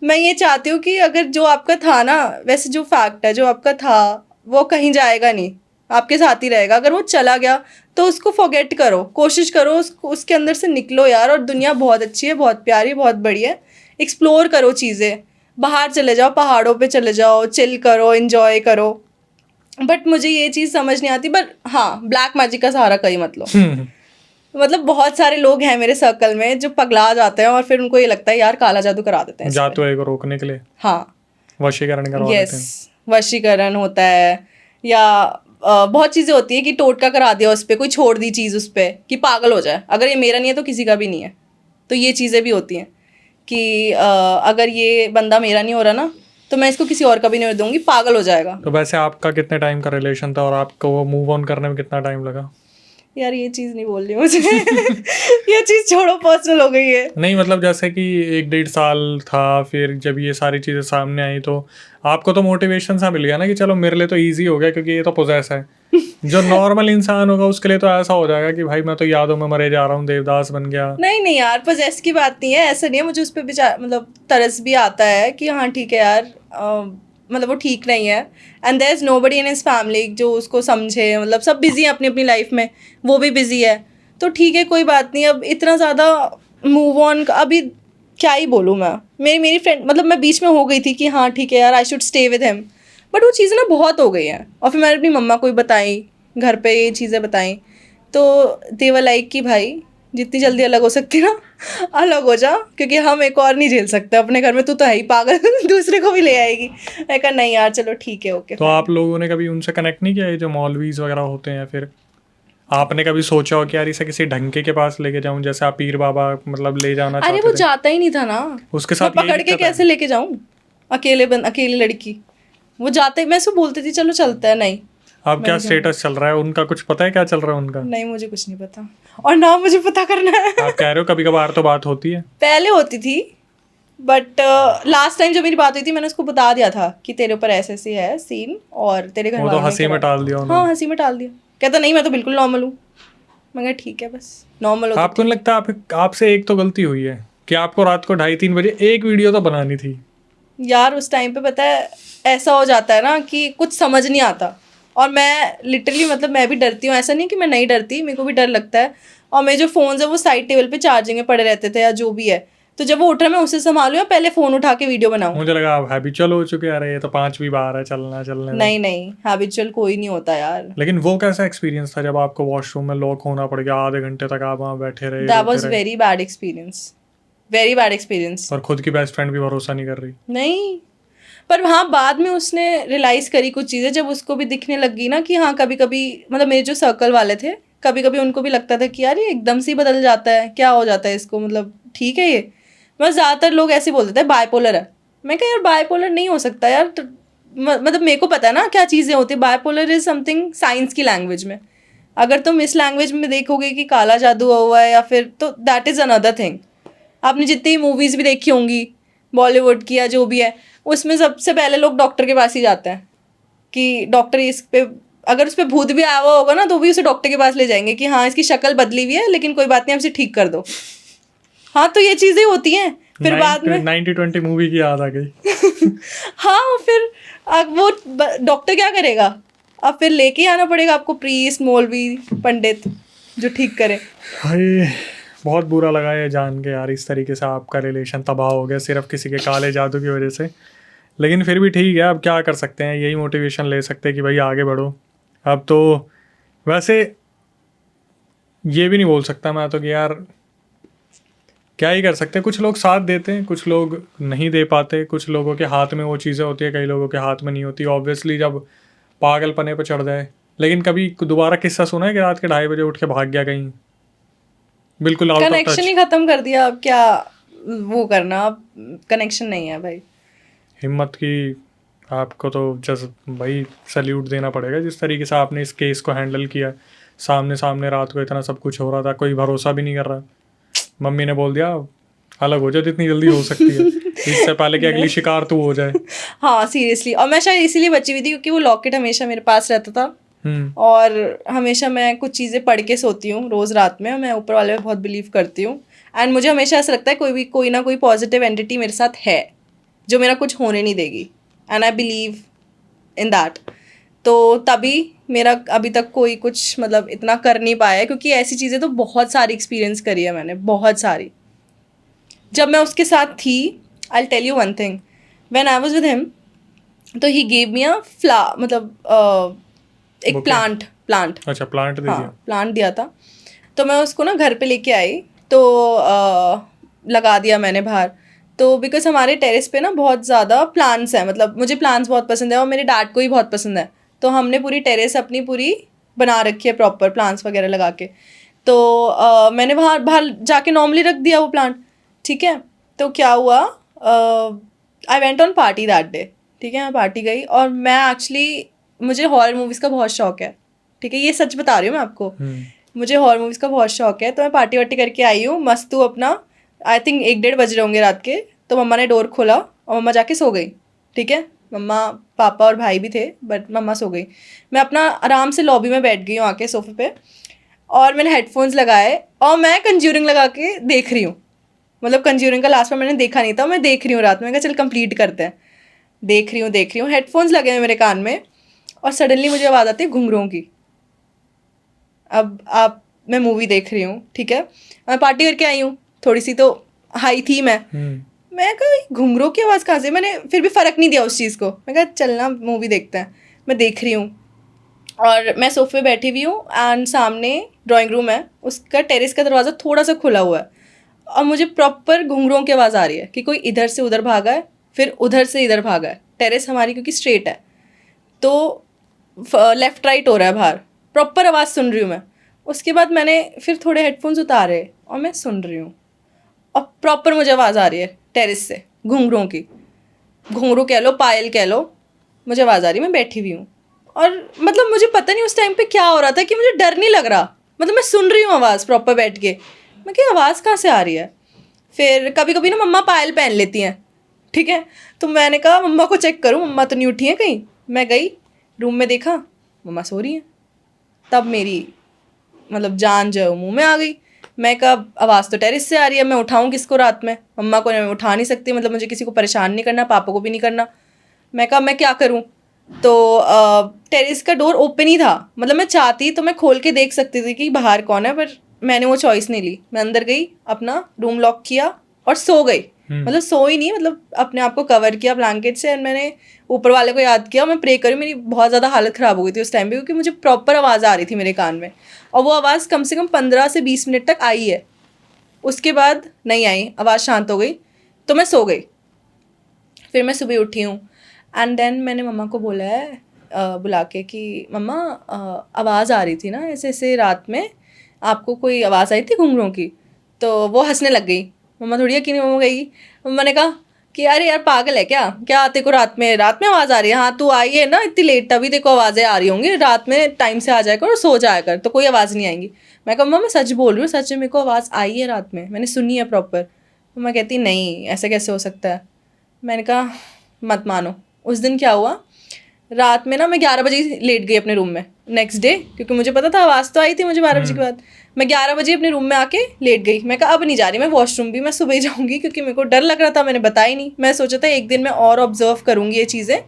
मैं ये चाहती हूँ कि अगर जो आपका था ना, वैसे जो फैक्ट है जो आपका था वो कहीं जाएगा नहीं, आपके साथ ही रहेगा। अगर वो चला गया तो उसको फॉरगेट करो, कोशिश करो उसके अंदर से निकलो यार। और दुनिया बहुत अच्छी है, बहुत प्यारी, बहुत बढ़िया है। एक्सप्लोर करो चीज़ें, बाहर चले जाओ, पहाड़ों पे चले जाओ, चिल करो, एंजॉय करो। बट मुझे ये चीज़ समझ नहीं आती। बट हाँ, ब्लैक मैजिक का सहारा कहीं मत लो। मतलब बहुत सारे लोग हैं मेरे सर्कल में जो पगला जाते हैं और फिर उनको ये लगता है यार काला जादू करा देते हैं इस पे। जादू को रोकने के लिए हाँ, वशीकरण करवा यस, देते हैं। वशीकरण होता है, या बहुत चीज़ें होती है कि टोटका करा दिया उस पर, कोई छोड़ दी चीज़ उस पर कि पागल हो जाए, अगर ये मेरा नहीं है तो किसी का भी नहीं है। तो ये चीज़ें भी होती हैं कि अगर ये बंदा मेरा नहीं हो रहा ना, तो मैं इसको किसी और का भी नहीं दूंगी, पागल हो जाएगा। तो वैसे आपका कितने टाइम का रिलेशन था और आपको वो मूव ऑन करने में कितना टाइम लगा? यार ये चीज़ नहीं बोल रही मुझे ये चीज़ छोड़ो, पर्सनल हो गई है। नहीं मतलब जैसे कि 1-1.5 साल था, फिर जब ये सारी चीज़ें सामने आई तो आपको तो मोटिवेशन सा मिल गया ना कि चलो मेरे लिए तो ईजी हो गया क्योंकि ये तो पोजेस है। जो नॉर्मल इंसान होगा उसके लिए तो ऐसा हो जाएगा कि भाई मैं तो यादों में मरे जा रहा हूँ, देवदास बन गया। नहीं नहीं यार, पोजेस की बात नहीं है, ऐसा नहीं है। मुझे उस पर विचार मतलब तरस भी आता है कि हाँ ठीक है यार, मतलब वो ठीक नहीं है, and there is nobody in his family जो उसको समझे। मतलब सब बिजी हैं अपनी अपनी लाइफ में, वो भी बिजी है, तो ठीक है कोई बात नहीं। अब इतना ज़्यादा मूव ऑन अभी क्या ही बोलूँ मैं। मेरी फ्रेंड, मतलब मैं बीच में हो गई थी कि हाँ ठीक है यार, I should stay with him, but वो चीज़ें ना बहुत हो गई हैं। और फिर मैंने अपनी मम्मा को भी बताई, घर पे ये चीज़ें बताई, तो दे वर लाइक कि भाई जितनी जल्दी अलग हो सकती ना अलग हो जा, क्योंकि हम एक और नहीं झेल सकते अपने घर में, तू तो है ही पागल दूसरे को भी ले आएगी। मैं कहा नहीं यार चलो ठीक है, ओके। तो आप लोगों ने कभी उनसे कनेक्ट नहीं किया, ये जो मौलवीज वगैरह होते हैं, फिर आपने कभी सोचा हो कि यार इसे किसी ढंके के पास लेके जाऊं, जैसे आप पीर बाबा मतलब ले जाना अरे चाहते वो थे? जाता ही नहीं था ना, उसके मैं साथ यही पकड़ के दिक्कत है। कैसे लेके जाऊं? अकेली लड़की, वो जाते ही मैं उसको बोलती थी चलो चलता है, नहीं अब मैं क्या नहीं जाऊंगी। स्टेटस चल रहा है उनका, कुछ पता है क्या चल रहा है उनका? नहीं मुझे कुछ नहीं पता, और ना मुझे पता करना है। आप कह रहे हो कभी कभार तो बात होती है। पहले होती थी, बट लास्ट टाइम जब मेरी बात हुई थी मैंने उसको बता दिया था कि तेरे ऊपर ऐसे ऐसे है सीन, और तेरे घर वो तो वालों ने हंसी में करा। टाल दिया हाँ उन्होंने। हंसी में टाल दिया, कहता नहीं मैं तो बिल्कुल नॉर्मल हूँ। मैं कहा ठीक है, बस नॉर्मल हो तो आपको नहीं ठीक है। लगता आपसे एक तो गलती हुई है कि आपको रात को 2:30-3 बजे एक वीडियो तो बनानी थी? यार उस टाइम पे पता है ऐसा हो जाता है ना कि कुछ समझ नहीं आता, और मैं लिटरली मतलब मैं भी डरती हूँ, ऐसा नहीं कि मैं नहीं डरती, मेरे को भी डर लगता है। और मेरे जो फ़ोन है वो साइड टेबल पे चार्जिंग में पड़े रहते थे या जो भी है, तो जब वो उठ रहा है मैं उसे संभालूँ या पहले फ़ोन उठा के वीडियो बनाऊँ। मुझे लगा आप हैबिचुअल हो चुके, अरे ये तो 5वीं बार है चलने में। नहीं नहीं, हैबिचुअल कोई नहीं होता यार। लेकिन वो कैसा एक्सपीरियंस था जब आपको वॉशरूम में लॉक होना पड़ गया, आधे घंटे तक आप वहाँ बैठे रहे, दैट रोते वॉज रहे, very bad experience, very bad experience. और खुद की बेस्ट फ्रेंड भी भरोसा नहीं कर रही? नहीं, पर हाँ बाद में उसने रियलाइज़ करी कुछ चीज़ें, जब उसको भी दिखने लगी ना कि हाँ कभी कभी मतलब मेरे जो सर्कल वाले थे कभी कभी उनको भी लगता था कि यार ये एकदम से ही बदल जाता है, क्या हो जाता है इसको, मतलब ठीक है ये। बस ज़्यादातर लोग ऐसे बोलते थे बायपोलर है। मैं कहा यार बायपोलर नहीं हो सकता यार, मतलब मेरे को पता है ना क्या चीज़ें होती है। बायपोलर इज समथिंग साइंस की लैंग्वेज में, अगर तुम इस लैंग्वेज में देखोगे कि काला जादू हुआ है या फिर, तो दैट इज़ अनदर थिंग। आपने जितनी मूवीज़ भी देखी होंगी बॉलीवुड की या जो भी है, उसमें सबसे पहले लोग डॉक्टर के पास ही जाते हैं कि डॉक्टर इस पे, अगर उस पर भूत भी आया हुआ होगा ना तो भी उसे डॉक्टर के पास ले जाएंगे कि हाँ इसकी शक्ल बदली हुई है लेकिन कोई बात नहीं, आप इसे ठीक कर दो। हाँ तो ये चीज़ें होती हैं फिर बाद में। 90-20 मूवी की याद आ गई। हाँ फिर वो डॉक्टर क्या करेगा, अब फिर लेके ही आना पड़ेगा आपको प्रीस्ट मौलवी पंडित जो ठीक करे। भाई बहुत बुरा लगा ये जान के यार, इस तरीके से आपका रिलेशन तबाह हो गया सिर्फ किसी के काले जादू की वजह से। लेकिन फिर भी ठीक है, अब क्या कर सकते हैं, यही मोटिवेशन ले सकते हैं कि भाई आगे बढ़ो। अब तो वैसे ये भी नहीं बोल सकता मैं तो कि यार क्या ही कर सकते हैं, कुछ लोग साथ देते हैं, कुछ लोग नहीं दे पाते, कुछ लोगों के हाथ में वो चीज़ें होती है, कई लोगों के हाथ में नहीं होती ऑब्वियसली, जब पागलपने पे चढ़ जाए। लेकिन कभी दोबारा किस्सा सुना है कि रात के 2:30 बजे उठ के भाग गया कहीं, बिल्कुल आउट ऑफ कनेक्शन टच? ही खत्म कर दिया, अब क्या वो करना, अब कनेक्शन नहीं है भाई। हिम्मत की आपको तो जस्ट भाई सल्यूट देना पड़ेगा, जिस तरीके से आपने इस केस को हैंडल किया। सामने सामने रात को इतना सब कुछ हो रहा था, कोई भरोसा भी नहीं कर रहा। मम्मी ने बोल दिया अलग हो जाए जितनी जल्दी हो सकती है, इससे पहले कि अगली शिकार तू हो जाए। हाँ सीरियसली, और मैं शायद इसीलिए बची हुई थी क्योंकि वो लॉकेट हमेशा मेरे पास रहता था, और हमेशा मैं कुछ चीज़ें पढ़ के सोती हूँ रोज़ रात में, मैं ऊपर वाले में बहुत बिलीव करती हूँ। एंड मुझे हमेशा ऐसा लगता है कोई ना कोई पॉजिटिव एंटिटी मेरे साथ है जो मेरा कुछ होने नहीं देगी, and I believe in that. तो तभी मेरा अभी तक कोई कुछ मतलब इतना कर नहीं पाया है, क्योंकि ऐसी चीज़ें तो बहुत सारी एक्सपीरियंस करी है मैंने, बहुत सारी। जब मैं उसके साथ थी, I tell you one thing, when I was with him तो ही गेव मी अ मतलब एक Bouquet? प्लांट। अच्छा प्लांट दे हाँ दिया। प्लांट दिया था, तो मैं उसको ना घर पे लेके आई, तो लगा दिया मैंने बाहर। तो बिकॉज हमारे टेरेस पे ना बहुत ज़्यादा प्लांट्स हैं, मतलब मुझे प्लांट्स बहुत पसंद है और मेरे डैड को ही बहुत पसंद है, तो हमने पूरी टेरेस अपनी पूरी बना रखी है प्रॉपर प्लांट्स वगैरह लगा के। तो मैंने बाहर बाहर जाके नॉर्मली रख दिया वो प्लांट, ठीक है। तो क्या हुआ, I went on party that day, ठीक है, मैं पार्टी गई, और मैं एक्चुअली मुझे हॉरर मूवीज़ का बहुत शौक है, ठीक है, ये सच बता रही हूँ मैं आपको, मुझे हॉरर मूवीज़ का बहुत शौक है। तो मैं पार्टी वार्टी करके आई हूँ मस्त हूँ अपना, आई थिंक 1-1:30 बज रहे होंगे रात के, तो मम्मा ने डोर खोला और मम्मा जाके सो गई, ठीक है। मम्मा पापा और भाई भी थे बट मम्मा सो गई। मैं अपना आराम से लॉबी में बैठ गई हूँ आके सोफे पे, और मैंने हेडफोन्स लगाए और मैं कंज्यूरिंग लगा के देख रही हूँ। मतलब कंज्यूरिंग का लास्ट में मैंने देखा नहीं था, मैं देख रही हूँ रात में, मैं कहा चल कंप्लीट करते हैं। देख रही हूँ हेडफोन्स लगे हैं मेरे कान में, और सडनली मुझे आवाज़ आती है घुंघरुओं की। अब मैं मूवी देख रही हूँ, ठीक है, मैं पार्टी करके आई हूँ, थोड़ी सी तो हाई थी मैं कहा घुंघरुओं की आवाज़ कहाँ से, मैंने फिर भी फ़र्क नहीं दिया उस चीज़ को, मैं कहा चलना मूवी देखते हैं। मैं देख रही हूँ और मैं सोफे बैठी हुई हूँ, एंड सामने ड्राइंग रूम है, उसका टेरेस का दरवाज़ा थोड़ा सा खुला हुआ है, और मुझे प्रॉपर घुंघरुओं की आवाज़ आ रही है कि कोई इधर से उधर भागा है, फिर उधर से इधर भागा है। टेरेस हमारी क्योंकि स्ट्रेट है, तो लेफ़्ट राइट हो रहा है बाहर, प्रॉपर आवाज़ सुन रही हूँ मैं। उसके बाद मैंने फिर थोड़े हेडफोन्स उतारे और मैं सुन रही हूँ, और प्रॉपर मुझे आवाज़ आ रही है टेरेस से, घुंघरूओं की, घुंघरू कह लो, पायल कह लो, मुझे आवाज़ आ रही है, मैं बैठी हुई हूँ। और मतलब मुझे पता नहीं उस टाइम पे क्या हो रहा था कि मुझे डर नहीं लग रहा, मतलब मैं सुन रही हूँ आवाज़ प्रॉपर बैठ के, मैं क्या आवाज़ कहाँ से आ रही है। फिर कभी कभी ना मम्मा पायल पहन लेती हैं, ठीक है, तो मैंने कहा मम्मा को चेक करूँ, मम्मा तो नहीं उठी हैं कहीं। मैं गई रूम में, देखा मम्मा सो रही हैं। तब मेरी मतलब जान जो है मुँह में आ गई। मैं कहा आवाज़ तो टेरेस से आ रही है, मैं उठाऊँ किसको रात में, मम्मा को मैं उठा नहीं सकती, मतलब मुझे किसी को परेशान नहीं करना, पापा को भी नहीं करना। मैं कहा मैं क्या करूँ, तो टेरेस का डोर ओपन ही था, मतलब मैं चाहती तो मैं खोल के देख सकती थी कि बाहर कौन है, पर मैंने वो चॉइस नहीं ली। मैं अंदर गई, अपना रूम लॉक किया और सो गई। मतलब सो ही नहीं, मतलब अपने आप को कवर किया ब्लैंकेट से, और मैंने ऊपर वाले को याद किया, मैं प्रे करी। मेरी बहुत ज़्यादा हालत ख़राब हो गई थी उस टाइम पे, क्योंकि मुझे प्रॉपर आवाज़ आ रही थी मेरे कान में, और वो आवाज़ कम से कम 15 से 20 मिनट तक आई है। उसके बाद नहीं आई, आवाज़ शांत हो गई, तो मैं सो गई। फिर मैं सुबह उठी हूँ, एंड देन मैंने मम्मा को बोला है बुला के कि मम्मा आवाज़ आ रही थी ना ऐसे ऐसे रात में, आपको कोई आवाज़ आई थी घुंघरूओं की। तो वो हंसने लग गई, मम्मा थोड़ी यकीन हो गई। मम्मा ने कहा कि अरे यार पागल है क्या, क्या तेरे को रात में आवाज़ आ रही है, हाँ तू आई है ना इतनी लेट, तभी तेरे को आवाज़ें आ रही होंगी, रात में टाइम से आ जाया कर और सो जाया कर, तो कोई आवाज़ नहीं आएंगी। मैं कहा मम्मा मैं सच बोल रही हूँ, सच में मेरे को आवाज़ आई है रात में, मैंने सुनी है प्रॉपर। मम्मा कहती नहीं ऐसा कैसे हो सकता है। मैंने कहा मत मानो। उस दिन क्या हुआ, रात में ना मैं 11 बजे लेट गई अपने रूम में नेक्स्ट डे, क्योंकि मुझे पता था आवाज़ तो आई थी मुझे 12 बजे के बाद। मैं 11 बजे अपने रूम में आके लेट गई। मैं कहा अब नहीं जा रही मैं वॉशरूम भी, मैं सुबह ही जाऊँगी, क्योंकि मेरे को डर लग रहा था, मैंने बताया ही नहीं। मैं सोचा था एक दिन मैं और ऑब्जर्व करूँगी ये चीज़ें,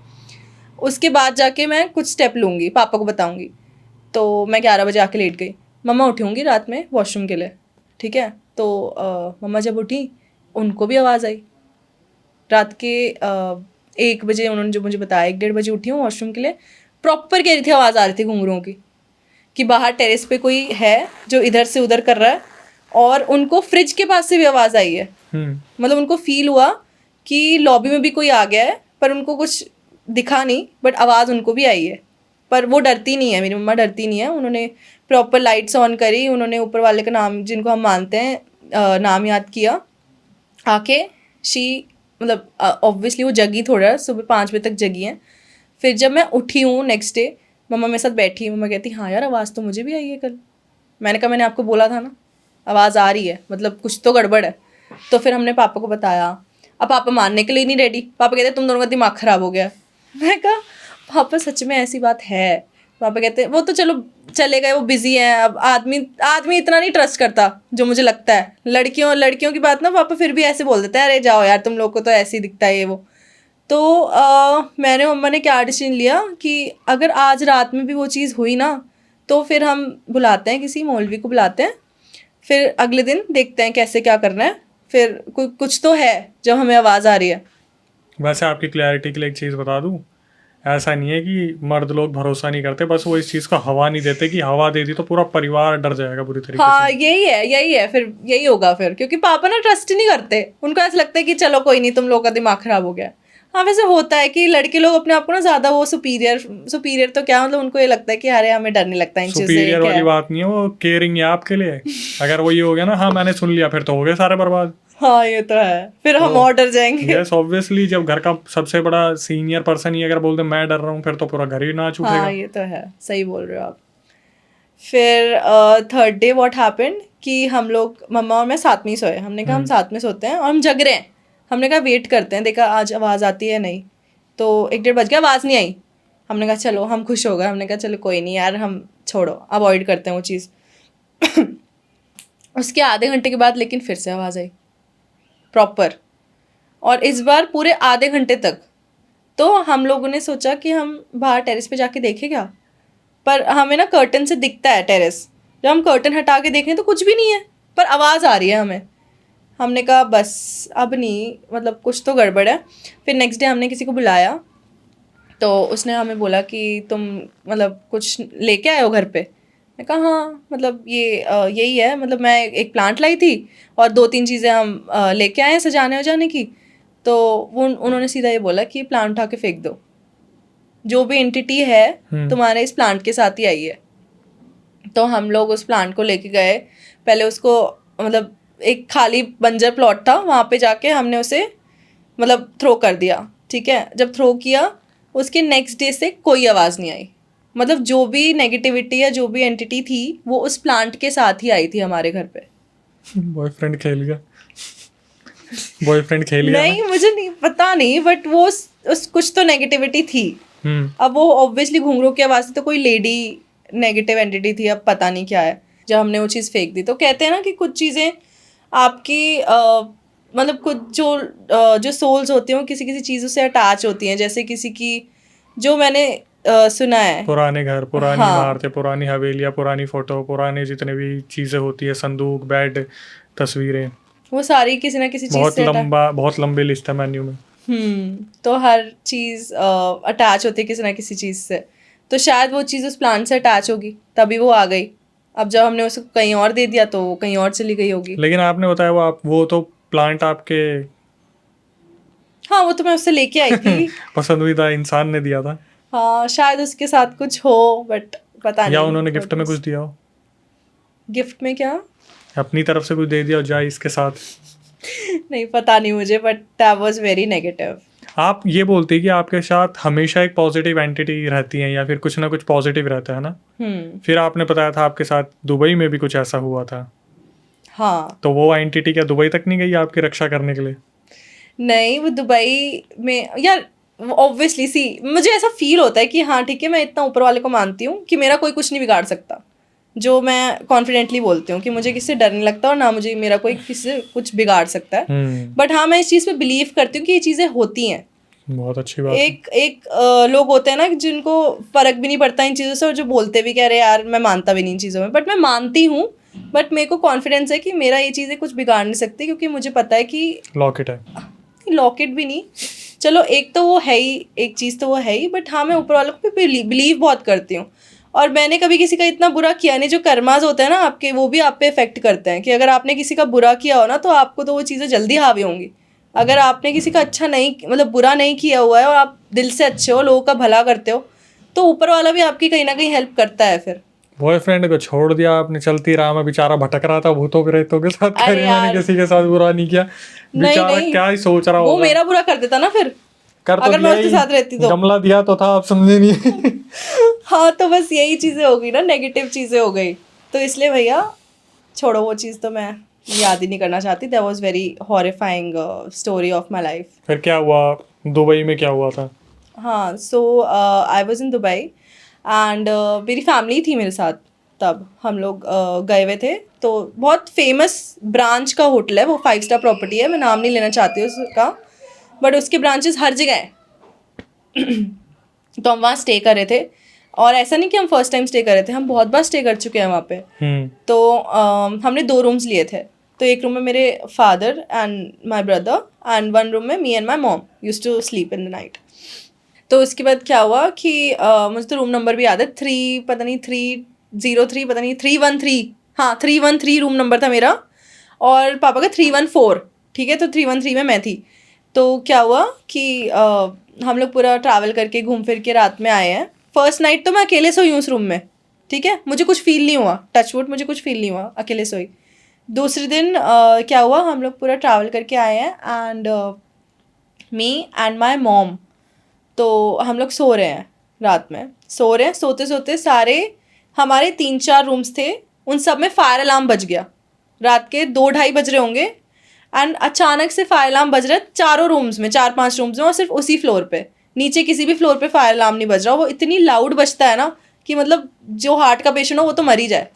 उसके बाद जाके मैं कुछ स्टेप लूँगी, पापा को बताऊँगी। तो मैं 11 बजे आके लेट गई। मम्मा उठी होंगी रात में वॉशरूम के लिए, ठीक है, तो मम्मा जब उठी उनको भी आवाज़ आई रात के 1 बजे, उन्होंने जो मुझे बताया 1-1:30 बजे उठी हूँ वॉशरूम के लिए, प्रॉपर कह रही थी आवाज़ आ रही थी घुंघरूओं की, कि बाहर टेरेस पे कोई है जो इधर से उधर कर रहा है, और उनको फ्रिज के पास से भी आवाज़ आई है। मतलब उनको फील हुआ कि लॉबी में भी कोई आ गया है, पर उनको कुछ दिखा नहीं, बट आवाज़ उनको भी आई है। पर वो डरती नहीं है, मेरी मम्मा डरती नहीं है, उन्होंने प्रॉपर लाइट्स ऑन करी, उन्होंने ऊपर वाले का नाम जिनको हम मानते हैं नाम याद किया, आके शी मतलब ऑब्वियसली वो जगी थोड़ा, सुबह 5 बजे तक जगी हैं। फिर जब मैं उठी हूँ नेक्स्ट डे, मम्मा मेरे साथ बैठी, मम्मा कहती हाँ यार आवाज़ तो मुझे भी आई है कल। मैंने कहा मैंने आपको बोला था ना आवाज़ आ रही है, मतलब कुछ तो गड़बड़ है। तो फिर हमने पापा को बताया, अब पापा मानने के लिए नहीं रेडी, पापा कहते तुम दोनों का दिमाग ख़राब हो गया। मैं कहा पापा सच में ऐसी बात है। पापा कहते वो तो चलो चले गए, वो बिजी हैं, अब आदमी इतना नहीं ट्रस्ट करता जो मुझे लगता है। लड़कियों की बात ना पापा फिर भी ऐसे बोल देते हैं, अरे जाओ यार तुम लोग को तो ऐसे ही दिखता है ये वो। तो मैंने मम्मा ने क्या डिसीजन लिया कि अगर आज रात में भी वो चीज़ हुई ना, तो फिर हम बुलाते हैं किसी मौलवी को बुलाते हैं, फिर अगले दिन देखते हैं कैसे क्या करना है, फिर कुछ तो है जब हमें आवाज़ आ रही है। वैसे आपकी क्लैरिटी के लिए एक चीज़ बता दूं, ऐसा नहीं है कि मर्द लोग भरोसा नहीं करते, बस वो इस चीज़ को हवा नहीं देते कि हवा दे दी तो पूरा परिवार डर जाएगा बुरी तरीके हाँ से। यही है फिर यही होगा फिर, क्योंकि पापा ना ट्रस्ट ही नहीं करते, उनको ऐसा लगता है कि चलो कोई नहीं तुम लोगों का दिमाग खराब हो गया। हाँ वैसे होता है कि लड़के लोग अपने आप को ना ज़्यादा वो सुपीरियर तो क्या, मतलब उनको ये लगता है कि अरे हमें डर नहीं लगता इन चीज़ से, सुपीरियर क्या वाली है। बात नहीं है, वो केयरिंग है आपके लिए। अगर वो ये हो गया ना हाँ मैंने सुन लिया, फिर तो हो गए सारे बर्बाद। हाँ ये तो है, फिर हम तो और डर जाएंगे। यस ऑब्वियसली, जब घर का सबसे बड़ा सीनियर पर्सन ही अगर बोल दे मैं डर रहा हूँ, फिर तो पूरा घर ही नाच उठेगा। हाँ ये तो है, सही बोल रहे हो आप। फिर थर्ड डे व्हाट हैपेंड कि हम लोग मम्मा और मैं साथ में ही सोए। हमने कहा हम साथ में सोते हैं और हम जग रहे हैं, हमने कहा वेट करते हैं, देखा आज आवाज़ आती है नहीं, तो 1-1:30 बज गया आवाज़ नहीं आई। हमने कहा चलो, हम खुश हो गए, हमने कहा चलो कोई नहीं यार, हम छोड़ो अवॉइड करते हैं वो चीज़। उसके आधे घंटे के बाद लेकिन फिर से आवाज़ आई प्रॉपर, और इस बार पूरे आधे घंटे तक। तो हम लोगों ने सोचा कि हम बाहर टेरेस पे जाके देखें क्या, पर हमें ना कर्टन से दिखता है टेरेस, जब हम कर्टन हटा के देखें तो कुछ भी नहीं है, पर आवाज़ आ रही है हमें। हमने कहा बस अब नहीं, मतलब कुछ तो गड़बड़ है। फिर नेक्स्ट डे हमने किसी को बुलाया, तो उसने हमें बोला कि तुम मतलब कुछ लेके आए हो घर पे। मैं कहा हाँ, मतलब ये यही है, मतलब मैं एक प्लांट लाई थी और 2-3 चीज़ें हम लेके आए हैं सजाने वजाने की। तो उन्होंने सीधा ये बोला कि प्लांट उठा के फेंक दो, जो भी एंटिटी है तुम्हारे इस प्लांट के साथ ही आई है। तो हम लोग उस प्लांट को लेके गए, पहले उसको मतलब एक खाली बंजर प्लॉट था, वहाँ पे जाके हमने उसे मतलब थ्रो कर दिया, ठीक है। जब थ्रो किया उसके नेक्स्ट डे से कोई आवाज़ नहीं आई, मतलब जो भी नेगेटिविटी या जो भी एंटिटी थी वो उस प्लांट के साथ ही आई थी हमारे घर पे। बॉयफ्रेंड खेल गया, बॉयफ्रेंड खेल गया नहीं मुझे नहीं पता नहीं, बट वो उस कुछ तो नेगेटिविटी थी। अब वो ऑब्वियसली घुंघरू की आवाज़ से तो कोई लेडी नेगेटिव एंटिटी थी, अब पता नहीं क्या है। जब हमने वो चीज़ फेंक दी तो कहते हैं ना कि कुछ चीज़ें आपकी मतलब कुछ जो सोल्स होती हैं वो किसी किसी चीज़ों से अटैच होती हैं, जैसे किसी की जो मैंने सुना है, पुराने घर, पुरानी हाँ। इमारतें, पुरानी हवेलियाँ, पुरानी फोटो, पुराने जितने भी चीजें होती है, संदूक, बेड, तस्वीरें, वो सारी किसी ना किसी चीज़ से बहुत लंबी लिस्ट है मेन्यू में। तो हर चीज़ अटैच होती है किसी ना किसी चीज़ से, तो शायद वो चीज़ उस प्लांट से अटैच होगी तभी वो आ गई। अब जब हमने उसको कहीं और दे दिया तो वो कहीं और चली गई होगी। लेकिन आपने बताया वो तो प्लांट आपके हाँ वो तो मैं उससे लेके आई थी। पसंदीदा इंसान ने दिया था, हाँ शायद उसके साथ कुछ हो, बट पता या नहीं। उन्होंने गिफ्ट में कुछ दिया हो, गिफ्ट में क्या? अपनी तरफ से कुछ दे दिया हो जाए इसके साथ। नहीं पता नहीं मुझे, but that was very negative. आप ये बोलते हैं कि आपके साथ हमेशा एक पॉजिटिव एंटिटी रहती है या फिर कुछ ना कुछ पॉजिटिव रहता है ना। फिर आपने बताया था आपके साथ दुबई में भी कुछ ऐसा हुआ था। हाँ तो वो एंटिटी क्या दुबई तक नहीं गई आपकी रक्षा करने के लिए? नहीं, वो दुबई में यार ऑब्वियसली सी मुझे ऐसा फील होता है कि हाँ ठीक है, मैं इतना ऊपर वाले को मानती हूँ कि मेरा कोई कुछ नहीं बिगाड़ सकता, जो मैं कॉन्फिडेंटली बोलती हूँ कि मुझे किसी से डर नहीं लगता और ना मुझे मेरा कोई किसी से कुछ बिगाड़ सकता है। बट हाँ मैं इस चीज़ पे बिलीव करती हूँ कि ये चीज़ें होती हैं। बहुत अच्छी बात एक लोग होते हैं ना जिनको फर्क भी नहीं पड़ता इन चीज़ों से और जो बोलते भी कह रहे यार मैं मानता भी नहीं इन चीज़ों में, बट मैं मानती हूँ। बट मेरे को कॉन्फिडेंस है कि मेरा ये चीज़ें कुछ बिगाड़ नहीं सकती, क्योंकि मुझे पता है कि लॉकेट है, लॉकेट भी नहीं, चलो एक तो वो है ही, एक चीज़ तो वो है ही, बट हाँ मैं ऊपर वालों पे बिलीव बहुत करती हूँ। और मैंने कभी किसी का इतना बुरा किया नहीं। जो कर्माज होते हैं ना आपके, वो भी आप पे इफेक्ट करते हैं कि अगर आपने किसी का बुरा किया हो ना तो आपको तो वो चीज़ें जल्दी हावी होंगी। अगर आपने किसी का अच्छा नहीं मतलब बुरा नहीं किया हुआ है और आप दिल से अच्छे हो, लोगों का भला करते हो, तो ऊपर वाला भी आपकी कहीं ना कहीं हेल्प करता है। फिर बॉयफ्रेंड को छोड़ दिया आपने, चलती राह में बेचारा भटक रहा था भूतों प्रेतों के साथ, अरे मैंने यार किसी के साथ बुरा नहीं किया, नहीं बेचारा नहीं, क्या ही सोच रहा वो होगा। मेरा बुरा कर देता ना फिर, कर तो अगर मैं दिया उसके ही, साथ रहती तो। गमला दिया तो था, आप समझे नहीं। हाँ तो बस यही चीज़ें हो गई ना, नेगेटिव चीज़ें हो गई, तो इसलिए भैया छोड़ो वो चीज़, तो मैं याद ही नहीं करना चाहती। That was very horrifying story of my life. फिर क्या हुआ दुबई में, क्या हुआ था? हाँ so I was in Dubai and मेरी फैमिली थी मेरे साथ। तब हम लोग गए हुए थे, तो बहुत फेमस ब्रांच का होटल है वो, 5 स्टार प्रॉपर्टी है, मैं नाम नहीं लेना चाहती हूँ उसका, बट उसके ब्रांचेस हर जगह हैं। तो हम वहाँ स्टे कर रहे थे, और ऐसा नहीं कि हम फर्स्ट टाइम स्टे कर रहे थे, हम बहुत बार स्टे कर चुके हैं वहाँ पे। तो हमने 2 रूम्स लिए थे, तो एक रूम में मेरे father and my brother and 1 room में me and my mom used to sleep in the night. तो उसके बाद क्या हुआ कि मुझे तो रूम नंबर भी याद है, 3 पता नहीं 303 पता नहीं 313, हाँ 313 रूम नंबर था मेरा, और पापा का 314, ठीक है। तो 313 में मैं थी। तो क्या हुआ कि हम लोग पूरा ट्रैवल करके घूम फिर के रात में आए हैं। फर्स्ट नाइट तो मैं अकेले सोई हूँ उस रूम में, ठीक है, मुझे कुछ फील नहीं हुआ, टचवुड मुझे कुछ फील नहीं हुआ, अकेले सोई। दूसरे दिन क्या हुआ, हम लोग पूरा ट्रैवल करके आए हैं and me and my mom, तो हम लोग सो रहे हैं, रात में सो रहे हैं, सोते सोते सारे हमारे 3-4 रूम्स थे, उन सब में फायर अलार्म बज गया। रात के 2-2:30 बज रहे होंगे एंड अचानक से फायर अलार्म बज रहा है चारों रूम्स में, 4-5 रूम्स में, और सिर्फ उसी फ्लोर पे, नीचे किसी भी फ्लोर पे फायर अलार्म नहीं बज रहा। वो इतनी लाउड बजता है ना कि मतलब जो हार्ट का पेशेंट हो वो तो मर ही जाए।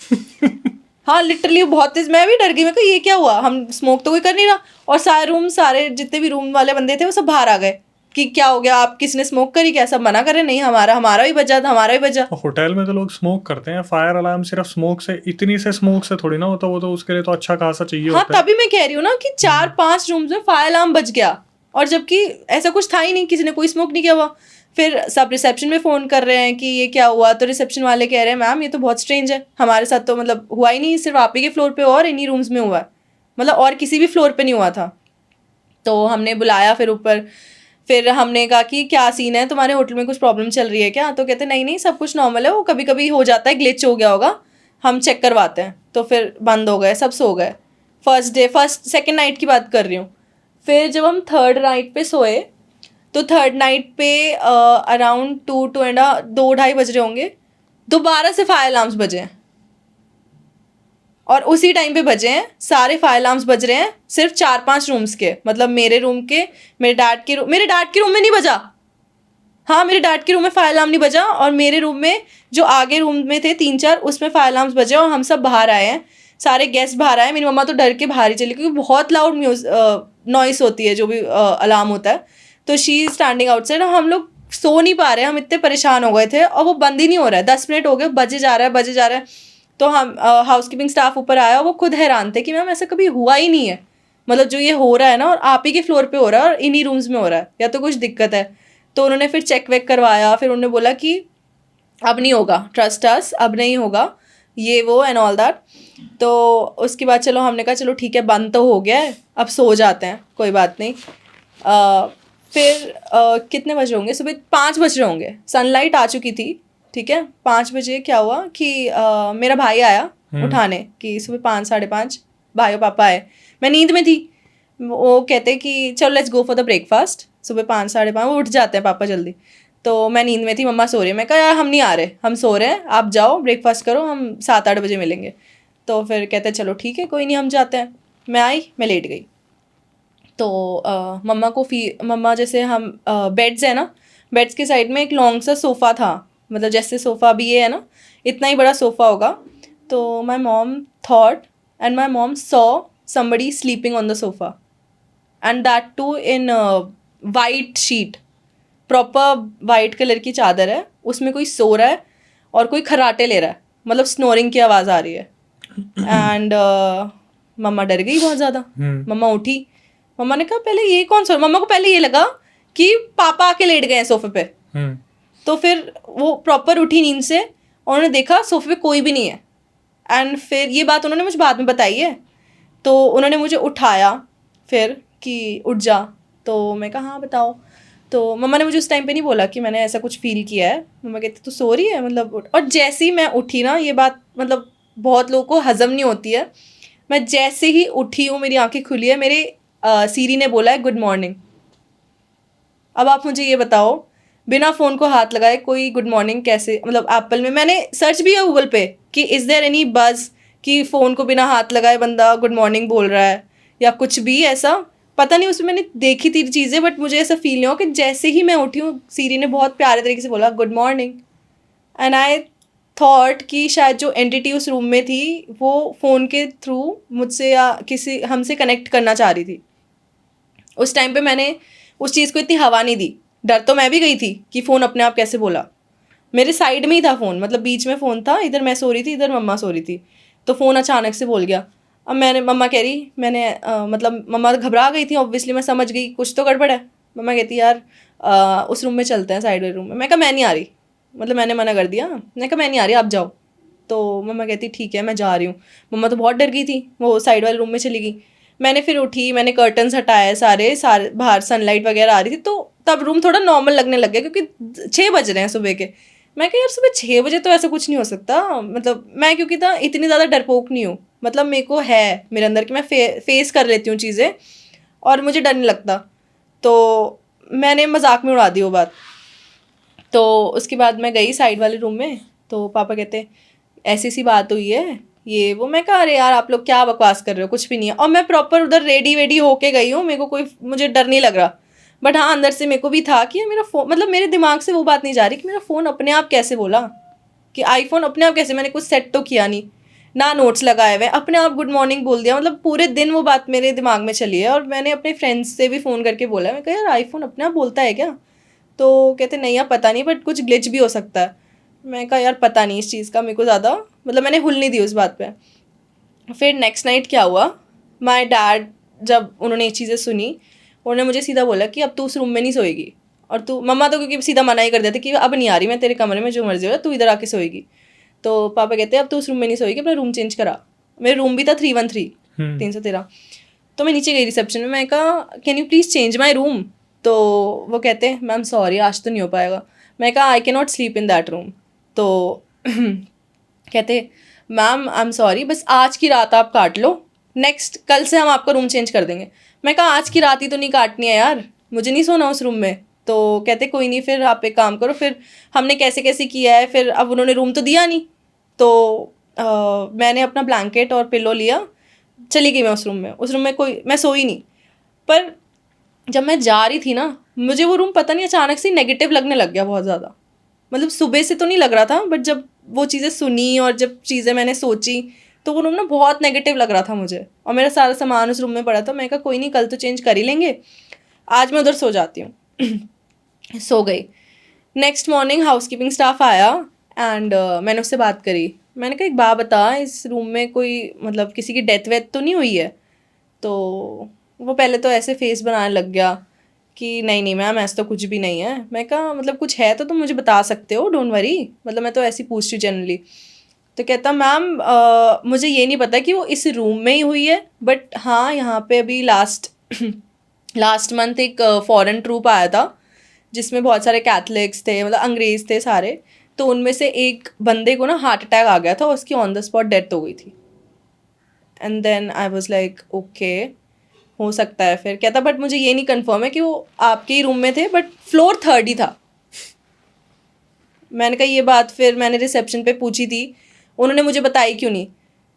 हाँ लिटरली बहुत तेज, मैं भी डर गई, मैं कहा ये क्या हुआ, हम स्मोक तो कोई कर नहीं रहा, और सारे जितने भी रूम वाले बंदे थे वो सब बाहर आ गए कि क्या हो गया, आप किसने स्मोक करी क्या, सब मना करे नहीं हमारा ही बजा, हमारा ही बजा। होटल में तो लोग स्मोक करते हैं, फायर अलार्म सिर्फ स्मोक से, इतनी से स्मोक से थोड़ी ना होता, वो तो उसके लिए तो अच्छा खासा चाहिए हाँ होता है। तभी मैं कह रही हूँ ना कि 4-5 रूम्स में फायर अलार्म बज गया, और जबकि ऐसा कुछ था ही नहीं, किसी ने कोई स्मोक नहीं किया हुआ। फिर सब रिसेप्शन में फ़ोन कर रहे हैं कि ये क्या हुआ, तो रिसेप्शन वाले कह रहे हैं मैम ये तो बहुत स्ट्रेंज है, हमारे साथ तो मतलब हुआ ही नहीं, सिर्फ आप ही के फ्लोर पे और इन्हीं रूम्स में हुआ है, मतलब और किसी भी फ्लोर पे नहीं हुआ था। तो हमने बुलाया फिर ऊपर, फिर हमने कहा कि क्या सीन है, तुम्हारे होटल में कुछ प्रॉब्लम चल रही है क्या? तो कहते नहीं नहीं सब कुछ नॉर्मल है, वो कभी कभी हो जाता है, ग्लिच हो गया होगा, हम चेक करवाते हैं। तो फिर बंद हो गए, सब सो गए। फर्स्ट सेकेंड नाइट की बात कर रही हूँ। फिर जब हम थर्ड नाइट पे सोए तो थर्ड नाइट पे अराउंड 2-2:30 बज रहे होंगे, दोबारा से फायर अलार्म्स बजे हैं। और उसी टाइम पे बजे हैं, सारे फायर अलार्म्स बज रहे हैं सिर्फ 4-5 रूम्स के, मतलब मेरे रूम के, मेरे डैड के रूम में नहीं बजा। हाँ, मेरे डैड के रूम में फायर अलार्म नहीं बजा, और मेरे रूम में जो आगे रूम में थे 3-4 उसमें फायर अलार्म्स बजे, और हम सब बाहर आए हैं, सारे गेस्ट बाहर आए। मेरी मम्मा तो डर के बाहर ही चली, क्योंकि बहुत लाउड नॉइस होती है जो भी अलार्म होता है। तो शी इज स्टैंडिंग आउटसाइड, हम लोग सो नहीं पा रहे, हम इतने परेशान हो गए थे, और वो बंद ही नहीं हो रहा है। 10 मिनट हो गए, बजे जा रहा है। तो हम हाउस कीपिंग स्टाफ ऊपर आया, वो खुद हैरान थे कि मैम ऐसा कभी हुआ ही नहीं है, मतलब जो ये हो रहा है ना, और आप ही के फ्लोर पे हो रहा है और इन्हीं रूम्स में हो रहा है, या तो कुछ दिक्कत है। तो उन्होंने फिर चेक वेक करवाया, फिर उन्होंने बोला कि अब नहीं होगा, ट्रस्ट अस, अब नहीं होगा, ये वो एंड ऑल दैट। तो उसके बाद चलो हमने कहा चलो ठीक है, बंद तो हो गया है, अब सो जाते हैं, कोई बात नहीं। फिर कितने बजे होंगे, सुबह 5 बज रहे होंगे, सनलाइट आ चुकी थी, ठीक है। 5 बजे क्या हुआ कि मेरा भाई आया उठाने, कि सुबह 5-5:30 भाई और पापा आए। मैं नींद में थी, वो कहते कि चलो let's go for the breakfast. सुबह 5-5:30 वो उठ जाते हैं पापा जल्दी। तो मैं नींद में थी, मम्मा सो रही है। मैं कहा यार हम नहीं आ रहे, हम सो रहे हैं, आप जाओ ब्रेकफास्ट करो, हम 7-8 बजे मिलेंगे। तो फिर कहते हैं चलो ठीक है, कोई नहीं, हम जाते हैं। मैं आई, मैं लेट गई। तो मम्मा जैसे हम बेड्स है ना, बेड्स के साइड में एक लॉन्ग सा सोफ़ा था, मतलब जैसे सोफ़ा भी ये है ना, इतना ही बड़ा सोफ़ा होगा। तो my mom thought and my mom saw somebody sleeping on the sofa, and that too in white sheet, proper white colour की चादर है, उसमें कोई सो रहा है और कोई खर्राटे ले रहा है, मतलब स्नोरिंग की आवाज़ आ रही है। एंड मम्मा डर गई बहुत ज़्यादा। मम्मा उठी, मम्मा ने कहा पहले ये कौन सो, मम्मा को पहले ये लगा कि पापा आके लेट गए हैं सोफे पे। तो फिर वो प्रॉपर उठी नींद से, और उन्होंने देखा सोफे पे कोई भी नहीं है। एंड फिर ये बात उन्होंने मुझे बाद में बताई है। तो उन्होंने मुझे उठाया फिर कि उठ जा। तो मैं कहा हाँ बताओ। तो मम्मा ने मुझे उस टाइम पे नहीं बोला कि मैंने ऐसा कुछ फील किया है। मम्मा कहती तू सो रही है, मतलब और जैसे ही मैं उठी ना, ये बात मतलब बहुत लोगों को हजम नहीं होती है, मैं जैसे ही उठी हूँ मेरी आंखें खुली है, मेरे सीरी ने बोला है गुड मॉर्निंग। अब आप मुझे ये बताओ, बिना फ़ोन को हाथ लगाए कोई गुड मॉर्निंग कैसे, मतलब एप्पल में मैंने सर्च भी किया गूगल पे कि इज़ देयर एनी बज़ कि फ़ोन को बिना हाथ लगाए बंदा गुड मॉर्निंग बोल रहा है या कुछ भी ऐसा, पता नहीं। उसमें मैंने देखी थी चीज़ें, बट मुझे ऐसा फील नहीं हो कि जैसे ही मैं उठी हूँ सीरी ने बहुत प्यारे तरीके से बोला good morning. And I thought कि शायद जो एंटिटी उस रूम में थी वो फ़ोन के थ्रू मुझसे या किसी हमसे कनेक्ट करना चाह रही थी। उस टाइम पे मैंने उस चीज़ को इतनी हवा नहीं दी। डर तो मैं भी गई थी कि फ़ोन अपने आप कैसे बोला। मेरे साइड में ही था फ़ोन, मतलब बीच में फ़ोन था, इधर मैं सो रही थी, इधर मम्मा सो रही थी। तो फ़ोन अचानक से बोल गया। अब मम्मा कह रही मतलब मम्मा घबरा गई थी ऑब्वियसली, मैं समझ गई कुछ तो गड़बड़ है। मम्मा कहती यार उस रूम में चलते हैं, साइड वाले रूम में। मैं कहा मैं नहीं आ रही, मतलब मैंने मना कर दिया। मैं कहा मैं नहीं आ रही, आप जाओ। तो मम्मा कहती ठीक है मैं जा रही हूँ। मम्मा तो बहुत डर गई थी, वो साइड वाले रूम में चली गई। मैंने फिर उठी, मैंने कर्टन्स हटाए, सारे बाहर सनलाइट वगैरह आ रही थी, तो तब रूम थोड़ा नॉर्मल लगने लग गया, क्योंकि 6 बज रहे हैं सुबह के। मैं कहा यार सुबह 6 बजे तो ऐसा कुछ नहीं हो सकता, मतलब मैं क्योंकि था इतनी ज़्यादा डरपोक नहीं हूँ, मतलब मेरे को है मेरे अंदर कि मैं फेस कर लेती हूँ चीज़ें और मुझे डर नहीं लगता। तो मैंने मजाक में उड़ा दी वो बात। तो उसके बाद मैं गई साइड वाले रूम में, तो पापा कहते ऐसी सी बात हुई है ये वो। मैं कहा अरे यार आप लोग क्या बकवास कर रहे हो, कुछ भी नहीं है। और मैं प्रॉपर उधर रेडी वेडी होके गई हूँ, मेरे को मुझे डर नहीं लग रहा। बट हाँ अंदर से मेरे को भी था कि मेरा फ़ोन, मतलब मेरे दिमाग से वो बात नहीं जा रही कि मेरा फ़ोन अपने आप कैसे बोला, कि आईफोन अपने आप कैसे, मैंने कुछ सेट तो किया नहीं ना, नोट्स लगाए हुए, अपने आप गुड मॉर्निंग बोल दिया। मतलब पूरे दिन वो बात मेरे दिमाग में चली है। और मैंने अपने फ्रेंड्स से भी फ़ोन करके बोला, मैं कहा यार आईफोन अपने आप बोलता है क्या? तो कहते नहीं यार पता नहीं, बट कुछ ग्लिच भी हो सकता है। मैं कहा यार पता नहीं इस चीज़ का, मेरे को ज़्यादा मतलब मैंने हुल नहीं दी उस बात पे। फिर नेक्स्ट नाइट क्या हुआ, माय डैड जब उन्होंने ये चीज़ें सुनी, उन्होंने मुझे सीधा बोला कि अब तू उस रूम में नहीं सोएगी, और तू, मम्मा तो क्योंकि सीधा मना ही कर देते कि अब नहीं आ रही मैं तेरे कमरे में, जो मर्जी हो तू इधर आके सोएगी। तो पापा कहते अब तू उस रूम में नहीं सोएगी, अपना रूम चेंज करा। मेरा रूम भी था 313 313। तो मैं नीचे गई रिसेप्शन में, मैं कहा can you please change my room. तो वो कहते मैम सॉरी आज तो नहीं हो पाएगा। मैं कहा I can not sleep in that room. तो कहते मैम आई एम सॉरी, बस आज की रात आप काट लो, नेक्स्ट कल से हम आपका रूम चेंज कर देंगे। मैं कहा आज की रात ही तो नहीं काटनी है यार, मुझे नहीं सोना उस रूम में। तो कहते कोई नहीं, फिर आप एक काम करो। फिर हमने कैसे कैसे किया है, फिर अब उन्होंने रूम तो दिया नहीं, तो मैंने अपना ब्लैंकेट और पिलो लिया, चली गई मैं उस रूम में। उस रूम में कोई, मैं सोई नहीं। पर जब मैं जा रही थी ना, मुझे वो रूम पता नहीं अचानक से नेगेटिव लगने लग गया बहुत ज़्यादा। मतलब सुबह से तो नहीं लग रहा था, बट जब वो चीज़ें सुनी और जब चीज़ें मैंने सोची, तो वो रूम ना बहुत नेगेटिव लग रहा था मुझे। और मेरा सारा सामान उस रूम में पड़ा था। मैं कहा कोई नहीं, कल तो चेंज कर ही लेंगे, आज मैं उधर सो जाती हूँ। सो गई। नेक्स्ट मॉर्निंग हाउसकीपिंग स्टाफ आया एंड मैंने उससे बात करी। मैंने कहा एक बात बता, इस रूम में कोई मतलब किसी की डेथ वेथ तो नहीं हुई है? तो वो पहले तो ऐसे फेस बनाने लग गया कि नहीं नहीं मैम, ऐसा तो कुछ भी नहीं है। मैं कहा मतलब कुछ है तो तुम मुझे बता सकते हो, डोंट वरी, मतलब मैं तो ऐसी पूछती हूँ जनरली। तो कहता मैम मुझे ये नहीं पता कि वो इस रूम में ही हुई है, बट हाँ यहाँ पे अभी लास्ट मंथ एक फॉरेन ट्रूप आया था जिसमें बहुत सारे कैथलिक्स थे, मतलब अंग्रेज़ थे सारे। तो उनमें से एक बंदे को ना हार्ट अटैक आ गया था, उसकी ऑन द स्पॉट डेथ हो गई थी। And then I was like okay, हो सकता है। फिर कहता बट मुझे ये नहीं कंफर्म है कि वो आपके ही रूम में थे, बट फ्लोर 3rd ही था। मैंने कहा ये बात फिर मैंने रिसेप्शन पे पूछी थी, उन्होंने मुझे बताई क्यों नहीं?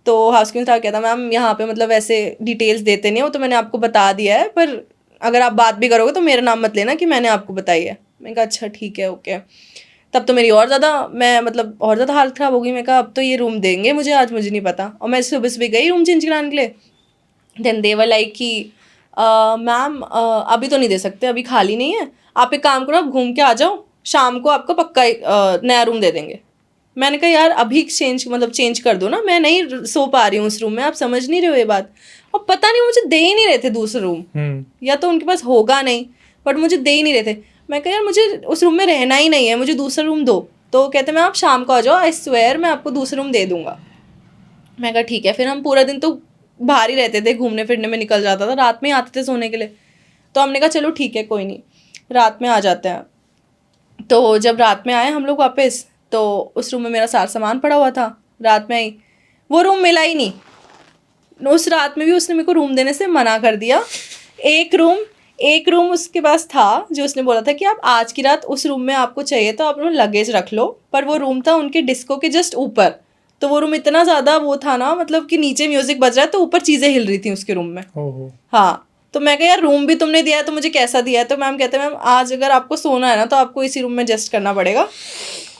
तो हाउसकीपिंग स्टाफ कहता मैम यहाँ पे मतलब ऐसे डिटेल्स देते नहीं हो, तो मैंने आपको बता दिया है, पर अगर आप बात भी करोगे तो मेरा नाम मत लेना कि मैंने आपको बताई है। मैंने कहा अच्छा ठीक है ओके। तब तो मेरी और ज़्यादा और ज़्यादा हालत ख़राब हो गई। मैं कहा अब तो ये रूम देंगे मुझे आज, मुझे नहीं पता। और मैं सुबह सुबह गई रूम चेंज कराने के लिए। देन दे वर लाइक कि मैम अभी तो नहीं दे सकते, अभी खाली नहीं है, आप एक काम करो आप घूम के आ जाओ, शाम को आपको पक्का नया रूम दे देंगे। मैंने कहा यार अभी चेंज कर दो ना, मैं नहीं सो पा रही हूँ उस रूम में, आप समझ नहीं रहे हो ये बात। और पता नहीं मुझे दे ही नहीं रहे थे दूसरा रूम, या तो उनके पास होगा नहीं, बट मुझे दे ही नहीं रहे थे। मैं कहा यार मुझे उस रूम में रहना ही नहीं है, मुझे दूसरा रूम दो। तो कहते मैं आप शाम को आ जाओ, आई स्वेयर मैं आपको दूसरा रूम दे दूँगा। मैं कहा ठीक है। फिर हम पूरा दिन तो बाहर ही रहते थे, घूमने फिरने में निकल जाता था, रात में ही आते थे सोने के लिए। तो हमने कहा चलो ठीक है कोई नहीं, रात में आ जाते हैं। तो जब रात में आए हम लोग वापस, तो उस रूम में मेरा सारा सामान पड़ा हुआ था। रात में आई, वो रूम मिला ही नहीं। उस रात में भी उसने मेरे को रूम देने से मना कर दिया। एक रूम उसके पास था जो उसने बोला था कि आप आज की रात उस रूम में आपको चाहिए तो आप अपना लगेज रख लो, पर वो रूम था उनके डिस्को के जस्ट ऊपर। तो वो रूम इतना ज़्यादा वो था ना, मतलब कि नीचे म्यूज़िक बज रहा है तो ऊपर चीज़ें हिल रही थी उसके रूम में। हाँ, तो मैं कहा यार रूम भी तुमने दिया है तो मुझे कैसा दिया है? तो मैम कहते हैं मैम आज अगर आपको सोना है ना तो आपको इसी रूम में एडजस्ट करना पड़ेगा।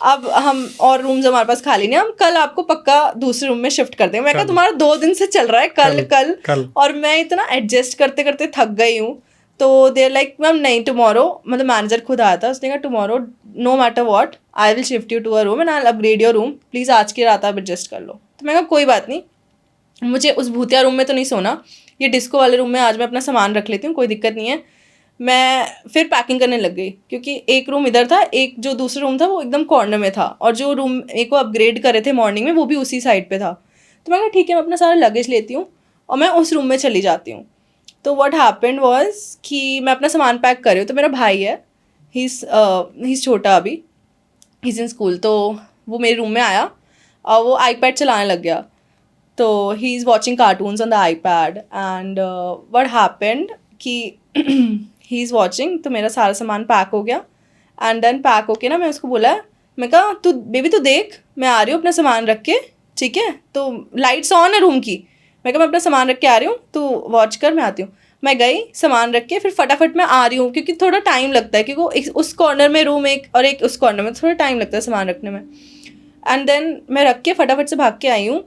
अब हम और रूम्स हमारे पास खाली नहीं, हम कल आपको पक्का दूसरे रूम में शिफ्ट कर देंगे। मैं कहा तुम्हारा 2 दिन से चल रहा है कल, और मैं इतना एडजस्ट करते करते थक गई हूँ। तो देर लाइक मैम नहीं टुमारो, मतलब मैनेजर खुद आया था, उसने कहा tomorrow no matter what I will shift you to a room and I will upgrade your room, please आज की रात आप एडजस्ट कर लो। तो मैं कहा कोई बात नहीं, मुझे उस भूतिया रूम में तो नहीं सोना, ये डिस्को वाले रूम में आज मैं अपना सामान रख लेती हूँ, कोई दिक्कत नहीं है। मैं फिर पैकिंग करने लग गई, क्योंकि एक रूम इधर था, एक जो दूसरा रूम था वो एकदम कॉर्नर में था, और जो रूम एक को अपग्रेड करे थे मॉर्निंग में वो भी उसी साइड पे था। तो मैं कहा ठीक है मैं अपना सारा लगेज लेती हूँ और मैं उस रूम में चली जाती हूँ। तो व्हाट हैपेंड वाज कि मैं अपना सामान पैक कर रही हूँ, तो मेरा भाई है, ही इज़ छोटा अभी, ही इज़ इन स्कूल, तो वो मेरे रूम में आया और वो आईपैड चलाने लग गया। तो he is watching cartoons on the iPad and what happened कि ही इज़ वॉचिंग, तो मेरा सारा सामान पैक हो गया। एंड देन पैक होके ना मैं उसको बोला, मैं कहा तू बेबी तू देख मैं आ रही हूँ अपना सामान रख के, ठीक है? तो लाइट्स ऑन है रूम की। मैं कहा मैं अपना सामान रख के आ रही हूँ, तू वॉच कर मैं आती हूँ। मैं गई सामान रख के, फिर फटाफट मैं आ रही हूँ, क्योंकि थोड़ा टाइम लगता है, क्योंकि उस कॉर्नर में रूम एक और एक उस कॉर्नर में, थोड़ा टाइम लगता है सामान रखने में। एंड देन मैं रख के फटाफट से भाग के आई हूँ।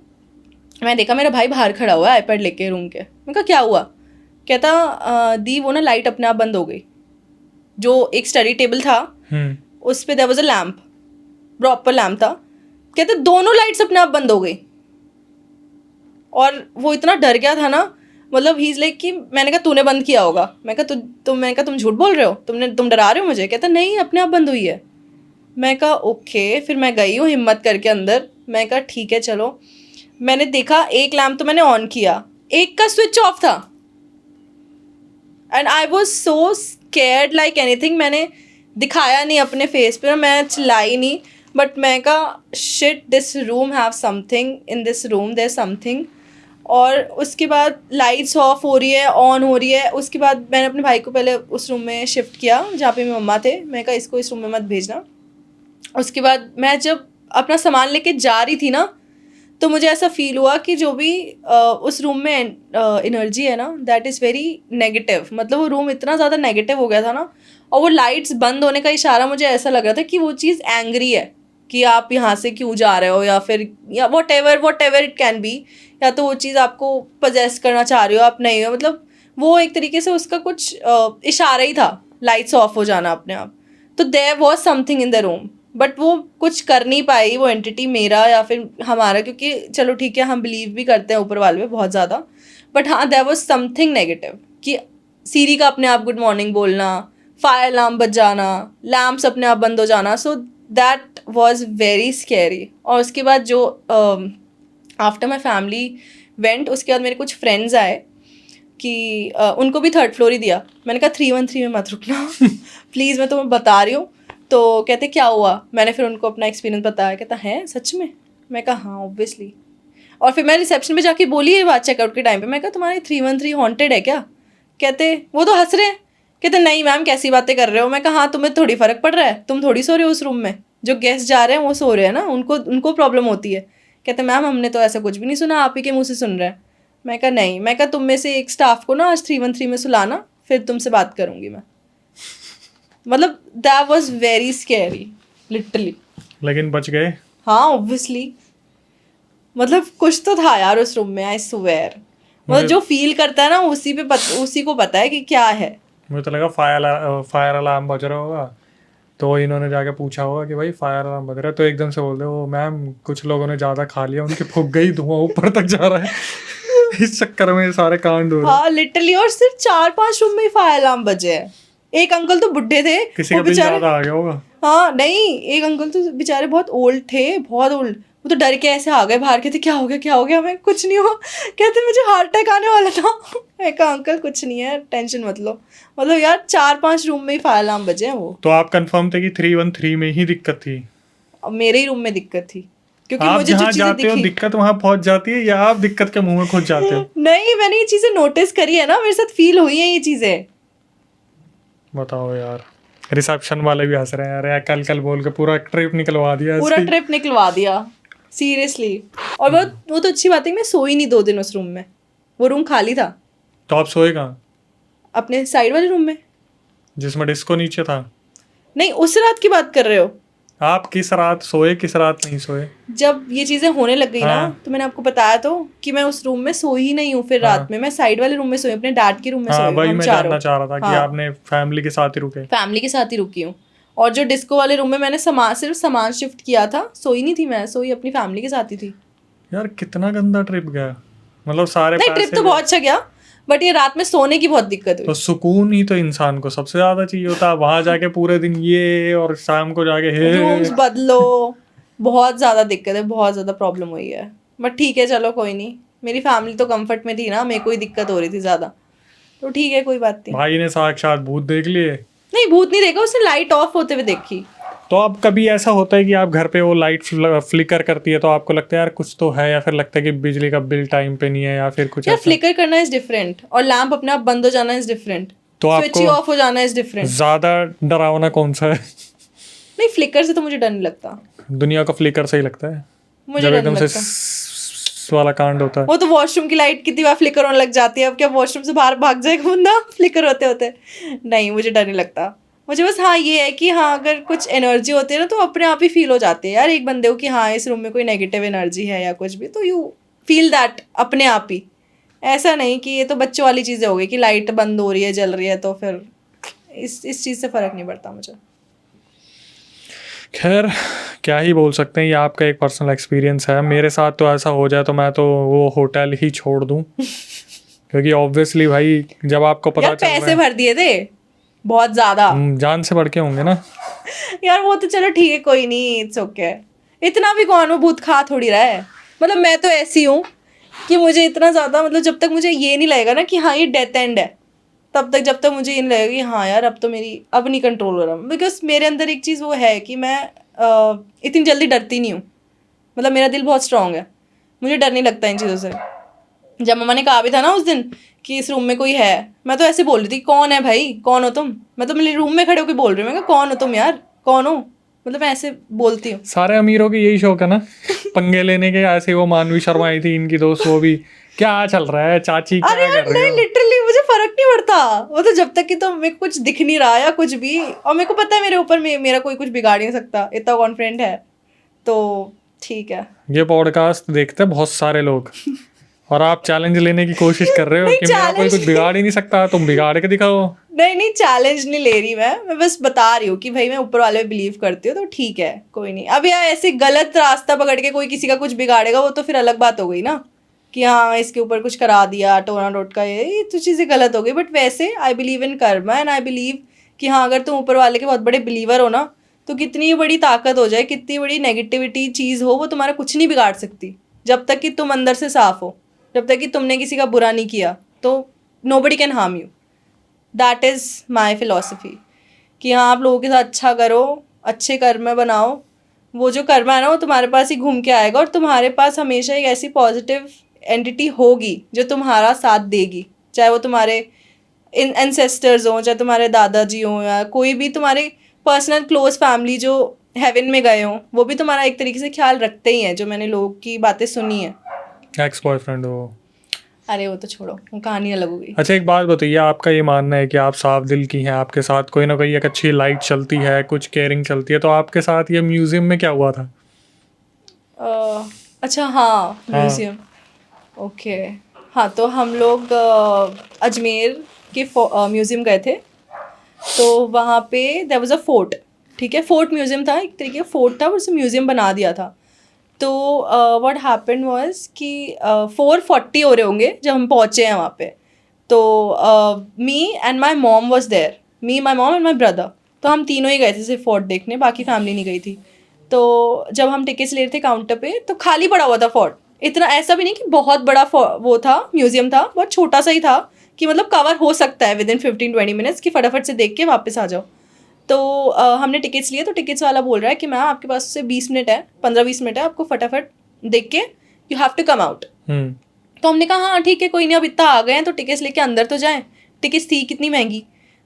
मैं देखा मेरा भाई बाहर खड़ा हुआ है आईपैड लेके रूम के। मैं कहा क्या हुआ? कहता दी वो ना लाइट अपने आप बंद हो गई, जो एक स्टडी टेबल था उस पर there was a lamp, proper lamp था। कहते दोनों लाइट्स अपने आप बंद हो गई, और वो इतना डर गया था ना, मतलब ही इज़ लाइक कि मैंने कहा तूने बंद किया होगा। मैं कहा तुम झूठ बोल रहे हो, तुम डरा रहे हो मुझे। कहता नहीं अपने आप बंद हुई है। मैं कहा ओके। फिर मैं गई हूँ हिम्मत करके अंदर, मैं कहा ठीक है चलो। मैंने देखा एक लैम्प तो मैंने ऑन किया, एक का स्विच ऑफ था, and I was so scared like anything. मैंने दिखाया नहीं अपने फेस पे, मैं चिल्लाई नहीं, बट मैं कहा shit, this room have something, in this room there something. और उसके बाद लाइट्स ऑफ हो रही है, ऑन हो रही है। उसके बाद मैंने अपने भाई को पहले उस रूम में शिफ्ट किया जहाँ पे मेरी मम्मा थे। मैं कहा इसको इस रूम में मत भेजना। उसके बाद मैं जब अपना सामान लेके जा रही थी ना, तो मुझे ऐसा फील हुआ कि जो भी उस रूम में एनर्जी है ना, दैट इज़ वेरी नेगेटिव। मतलब वो रूम इतना ज़्यादा नेगेटिव हो गया था ना, और वो लाइट्स बंद होने का इशारा मुझे ऐसा लग रहा था कि वो चीज़ एंग्री है कि आप यहाँ से क्यों जा रहे हो, या फिर या what ever it can be, या तो वो चीज़ आपको पजेस करना चाह रही हो, आप नहीं हो। मतलब वो एक तरीके से उसका कुछ इशारा ही था, लाइट्स ऑफ हो जाना अपने आप। तो there was something in the room, but वो कुछ कर नहीं पाई वो एंटिटी, मेरा या फिर हमारा, क्योंकि चलो ठीक है हम बिलीव भी करते हैं ऊपर वाले पे बहुत ज़्यादा। बट हाँ, देयर वॉज समथिंग नेगेटिव कि सीरी का अपने आप गुड मॉर्निंग बोलना, फायर अलार्म बज जाना, लैम्प्स अपने आप बंद हो जाना। So that was very scary. और उसके बाद जो आफ्टर माई फैमिली वेंट, उसके बाद मेरे कुछ फ्रेंड्स आए कि उनको भी 3rd फ्लोर ही दिया। मैंने कहा 313 में मत रुकना प्लीज़, मैं तुम्हें बता रही हूँ। तो कहते क्या हुआ, मैंने फिर उनको अपना एक्सपीरियंस बताया। कहता है सच में? मैं कहा हाँ ऑब्वियसली। और फिर मैं रिसेप्शन पे जाके बोली ये बात चेकआउट के टाइम पे। मैं कहा तुम्हारी 313 हॉन्टेड है क्या? कहते वो तो हंस रहे हैं, कहते नहीं मैम कैसी बातें कर रहे हो। मैं कहा हाँ तुम्हें थोड़ी फ़र्क पड़ रहा है, तुम थोड़ी सो रहे हो उस रूम में, जो गेस्ट जा रहे हैं वो सो रहे हैं ना, उनको प्रॉब्लम होती है। कहते मैम हमने तो ऐसा कुछ भी नहीं सुना, आप ही के मुँह से सुन रहे हैं। मैं कहा नहीं, मैं कहा तुम में से एक स्टाफ को ना आज 313 में सुलाना, फिर तुमसे बात करूँगी मैं। मतलब that was very scary literally. लेकिन बच गए। हाँ ऑब्वियसली, मतलब कुछ तो था यार उस रूम में, आई स्वेयर। मतलब जो फील करता है ना उसी को पता है कि क्या है। मुझे तो लगा फायर अलार्म बज रहा होगा, तो इन्होंने जाके पूछा होगा कि भाई फायर अलार्म बज रहा है, तो एकदम से बोल दे वो मैम कुछ लोगों ने ज़्यादा खा लिया, उनकी फूक गई, धुआं ऊपर तक जा रहा है इस चक्कर में सारे कांड हो रहे हैं। हाँ लिटरली, और सिर्फ 4-5 रूम में ही फायर अलार्म बजे हैं। एक अंकल तो बुड्ढे थे, किसी का बिल ज़्यादा आ गया होगा। हाँ नहीं, एक अंकल तो बेचारे बहुत ओल्ड थे, बहुत ओल्ड। वो तो डर के ऐसे आ गए बाहर, कहते क्या हो गया? मैं कुछ नहीं हुआ। कहते मुझे हार्ट अटैक आने वाला था मैं कहा अंकल कुछ नहीं है, टेंशन मत लो। मतलब यार 4-5 रूम में ही फायर अलार्म बजे हैं वो। तो आप कंफर्म थे कि 313 में ही दिक्कत थी? अब मेरे ही रूम में दिक्कत थी, क्योंकि आप मुझे जो जहाँ चीजें जाते हो दिखी दिक्कत वहाँ पहुँच जाती है, या आप दिक्कत के मुंह में खुद जाते हो? नहीं, मैंने ये चीजें नोटिस करी है ना, मेरे साथ फील हुई है ये चीजें। बताओ यार, रिसेप्शन वाले भी हंस रहे हैं, अरे कल बोल के पूरा ट्रिप निकलवा दिया पूरा ऐसे ही। ट्रिप निकलवा दिया सीरियसली। और वो तो अच्छी बात है, मैं सोई नहीं 2 दिन उस रूम में, वो रूम खाली था। तो आप सोए कहाँ? अपने साइड वाले रूम में। जिसमें डिस्को नीचे था? नहीं, उस रात की बात कर रहे हो? आप किस रात सोए, किस रात नहीं सोए? जब ये चीजें होने लग गई ना, हाँ। तो मैंने आपको बताया तो कि मैं उस रूम में सोई ही नहीं हूँ। फिर रात में मैं साइड वाले रूम में सोई, अपने डैड के रूम में हाँ सोई हूँ, वही हम मैं चारों। जानना चाह रहा था कि हाँ। आपने फैमिली के साथ ही रुके? फैमिली के साथ ही रुकी हूँ। और जो डिस्को वाले रूम में मैंने सिर्फ सामान शिफ्ट किया था, सोई नहीं थी मैं, सोई अपनी फैमिली के साथ ही थी। यार कितना गंदा ट्रिप गया, मतलब सारे नहीं ट्रिप पैसे तो बहुत अच्छा गया, बट ये रात में सोने की बहुत दिक्कत हुई। तो सुकून ही तो इंसान को सबसे ज्यादा चाहिए होता है, वहां जाके पूरे दिन ये और शाम को जाके रूम्स बदलो, बहुत ज़्यादा दिक्कत है, बहुत ज़्यादा प्रॉब्लम हुई है। बट ठीक है चलो कोई नहीं, मेरी फैमिली तो कंफर्ट में थी ना, मेरे को ही दिक्कत हो रही थी ज़्यादा, तो ठीक है कोई बात नहीं। भाई ने साक्षात भूत देख लिए? नहीं भूत नहीं देखा, उसने लाइट ऑफ होते हुए देखी। तो अब कभी ऐसा होता है कि आप घर पे वो लाइट फ्लिकर करती है तो आपको लगता है यार कुछ तो है, या फिर लगता है कि बिजली का बिल टाइम पे नहीं है, या फिर कुछ यार ऐसा? फ्लिकर करना इज डिफरेंट, और लैंप अपने आप बंद हो जाना इज डिफरेंट, तो स्विच ही आपको ऑफ हो जाना इज डिफरेंट। ज्यादा डरावना कौन सा है? नहीं फ्लिकर से तो मुझे डर नहीं लगता, दुनिया को फ्लिकर से ही लगता है, मुझे जब डर एकदम नहीं से लगता। वाला कांड होता है। वो तो वॉशरूम की लाइट कितनी बार फ्लिकर होने लग जाती है, अब क्या वॉशरूम से बाहर भाग जाएगा बंदा फ्लिकर होते होते? नहीं मुझे डर नहीं लगता। मुझे बस हाँ ये है कि हाँ अगर कुछ एनर्जी होती है ना, तो अपने आप ही फील हो जाती है यार एक बंदे को कि हाँ इस रूम में कोई नेगेटिव एनर्जी है या कुछ भी, तो यू फील दैट अपने आप ही। ऐसा नहीं कि ये तो बच्चों वाली चीज़ें हो गई कि लाइट बंद हो रही है जल रही है, तो फिर इस चीज़ से फ़र्क नहीं पड़ता मुझे। खैर क्या ही बोल सकते हैं, ये आपका एक पर्सनल एक्सपीरियंस है। मेरे साथ तो ऐसा हो जाए तो मैं तो वो होटल ही छोड़ दूं क्योंकि ऑब्वियसली भाई जब आपको पता यार चल रहा पैसे है, भर दिए थे बहुत ज़्यादा। जान से बढ़ के होंगे ना यार वो तो चलो ठीक है कोई नहीं, इट्स ओके। इतना भी कौन वो भूत खा थोड़ी रहा है। मतलब मैं तो ऐसी हूँ कि मुझे इतना ज़्यादा, मतलब जब तक मुझे ये नहीं लगेगा ना कि हाँ ये डेथ एंड है, तब तक जब तक मुझे ये नहीं लगेगा कि हाँ यार अब तो अब नहीं कंट्रोल हो रहा। बिकॉज मेरे अंदर एक चीज़ वो है कि मैं इतनी जल्दी डरती नहीं हूँ, मतलब मेरा दिल बहुत स्ट्रांग है, मुझे डर नहीं लगता इन चीज़ों से। जब मम्मा ने कहा भी था ना उस दिन कि इस रूम में कोई है, मैं तो ऐसे बोल रही थी कौन है भाई, कौन हो तुम, मैं तो मेरे रूम में खड़े होकर बोल रही हूँ, मैं कहा कौन हो तुम यार, कौन हो, मतलब मैं ऐसे बोलती हूँ। सारे अमीरों की यही शौक है ना, पंगे लेने के। ऐसे वो मानवी शर्मा आई थी इनकी दोस्त, वो भी क्या चल रहा है चाची, क्या अरे यार कर रही नहीं, हो? लिटरली मुझे फर्क नहीं पड़ता, वो तो जब तक कि तो मेरे को कुछ दिख नहीं रहा या कुछ भी, और मेरे को पता है मेरे ऊपर मेरा कोई कुछ बिगाड़ नहीं सकता, इतना कॉन्फिडेंट है, तो ठीक है। ये पॉडकास्ट देखते हैं बहुत सारे लोग, और आप चैलेंज लेने की कोशिश कर रहे हो नहीं, कि मेरा कोई कुछ बिगाड़ ही नहीं सकता, तुम बिगाड़ के दिखाओ। नहीं चैलेंज नहीं ले रही मैं बस बता रही हूँ कि भाई मैं ऊपर वाले पे बिलीव करती हूँ, तो ठीक है, कोई नहीं। अब यार ऐसे गलत रास्ता पकड़ के कोई किसी का कुछ बिगाड़ेगा, वो तो फिर अलग बात हो गई ना, कि हाँ इसके ऊपर कुछ करा दिया टोना टोट का, ये तो चीज़ें गलत हो गई। बट वैसे I believe in Karma, and I believe कि हाँ अगर तुम ऊपर वाले के बहुत बड़े बिलीवर हो ना, तो कितनी बड़ी ताकत हो जाए, कितनी बड़ी नेगेटिविटी चीज़ हो, वो तुम्हारा कुछ नहीं बिगाड़ सकती, जब तक कि तुम अंदर से साफ हो, जब तक कि तुमने किसी का बुरा नहीं किया, तो nobody can harm you. That is my philosophy, कि हाँ आप लोगों के साथ अच्छा करो, अच्छे कर्म बनाओ, वो जो कर्म है ना वो तुम्हारे पास ही घूम के आएगा, और तुम्हारे पास हमेशा एक ऐसी पॉजिटिव एंटिटी होगी जो तुम्हारा साथ देगी, चाहे वो तुम्हारे एंसेस्टर्स हों, चाहे तुम्हारे दादाजी हों, या कोई भी तुम्हारे पर्सनल क्लोज फैमिली जो हेवन में गए हों, वो भी तुम्हारा एक तरीके से ख्याल रखते ही हैं, जो मैंने लोगों की बातें सुनी है। एक्स बॉयफ्रेंड हो? अरे वो तो छोड़ो, वो कहानी अलग हो गई। अच्छा एक बात बताइए, आपका ये मानना है कि आप साफ दिल की हैं, आपके साथ कोई ना कोई एक अच्छी लाइट चलती है, कुछ केयरिंग चलती है, तो आपके साथ ये म्यूजियम में क्या हुआ था? अच्छा हाँ, म्यूज़ियम, ओके। हाँ तो हम लोग अजमेर के म्यूज़ियम गए थे, तो वहाँ पे देयर वाज अ फोर्ट, ठीक है, फोर्ट म्यूज़ियम था, एक तरीके का फोर्ट था, उसे म्यूज़ियम बना दिया था। तो व्हाट हैपेंड वाज कि 4:40 हो रहे होंगे जब हम पहुँचे हैं वहाँ पे, तो me and my mom was there, me my mom and my brother, तो हम तीनों ही गए थे सिर्फ फोर्ट देखने, बाकी फैमिली नहीं गई थी। तो जब हम टिकट्स ले रहे थे काउंटर पे, तो खाली पड़ा हुआ था फोर्ट, इतना ऐसा भी नहीं कि बहुत बड़ा वो था, म्यूजियम था, बहुत छोटा सा ही था, कि मतलब कवर हो सकता है विद इन 15-20 मिनट्स, कि फटाफट से देख के वापस आ जाओ। तो हमने टिकट्स लिए, तो टिकट्स वाला बोल रहा है कि मैम आपके पास से 20 मिनट है, 15-20 मिनट है, आपको फटाफट देख के you have to come out. तो हमने कहा हाँ ठीक है, कोई नहीं, अब इतना आ गए हैं तो टिकट्स लेके अंदर तो जाएं। टिकट्स थी कितनी महंगी,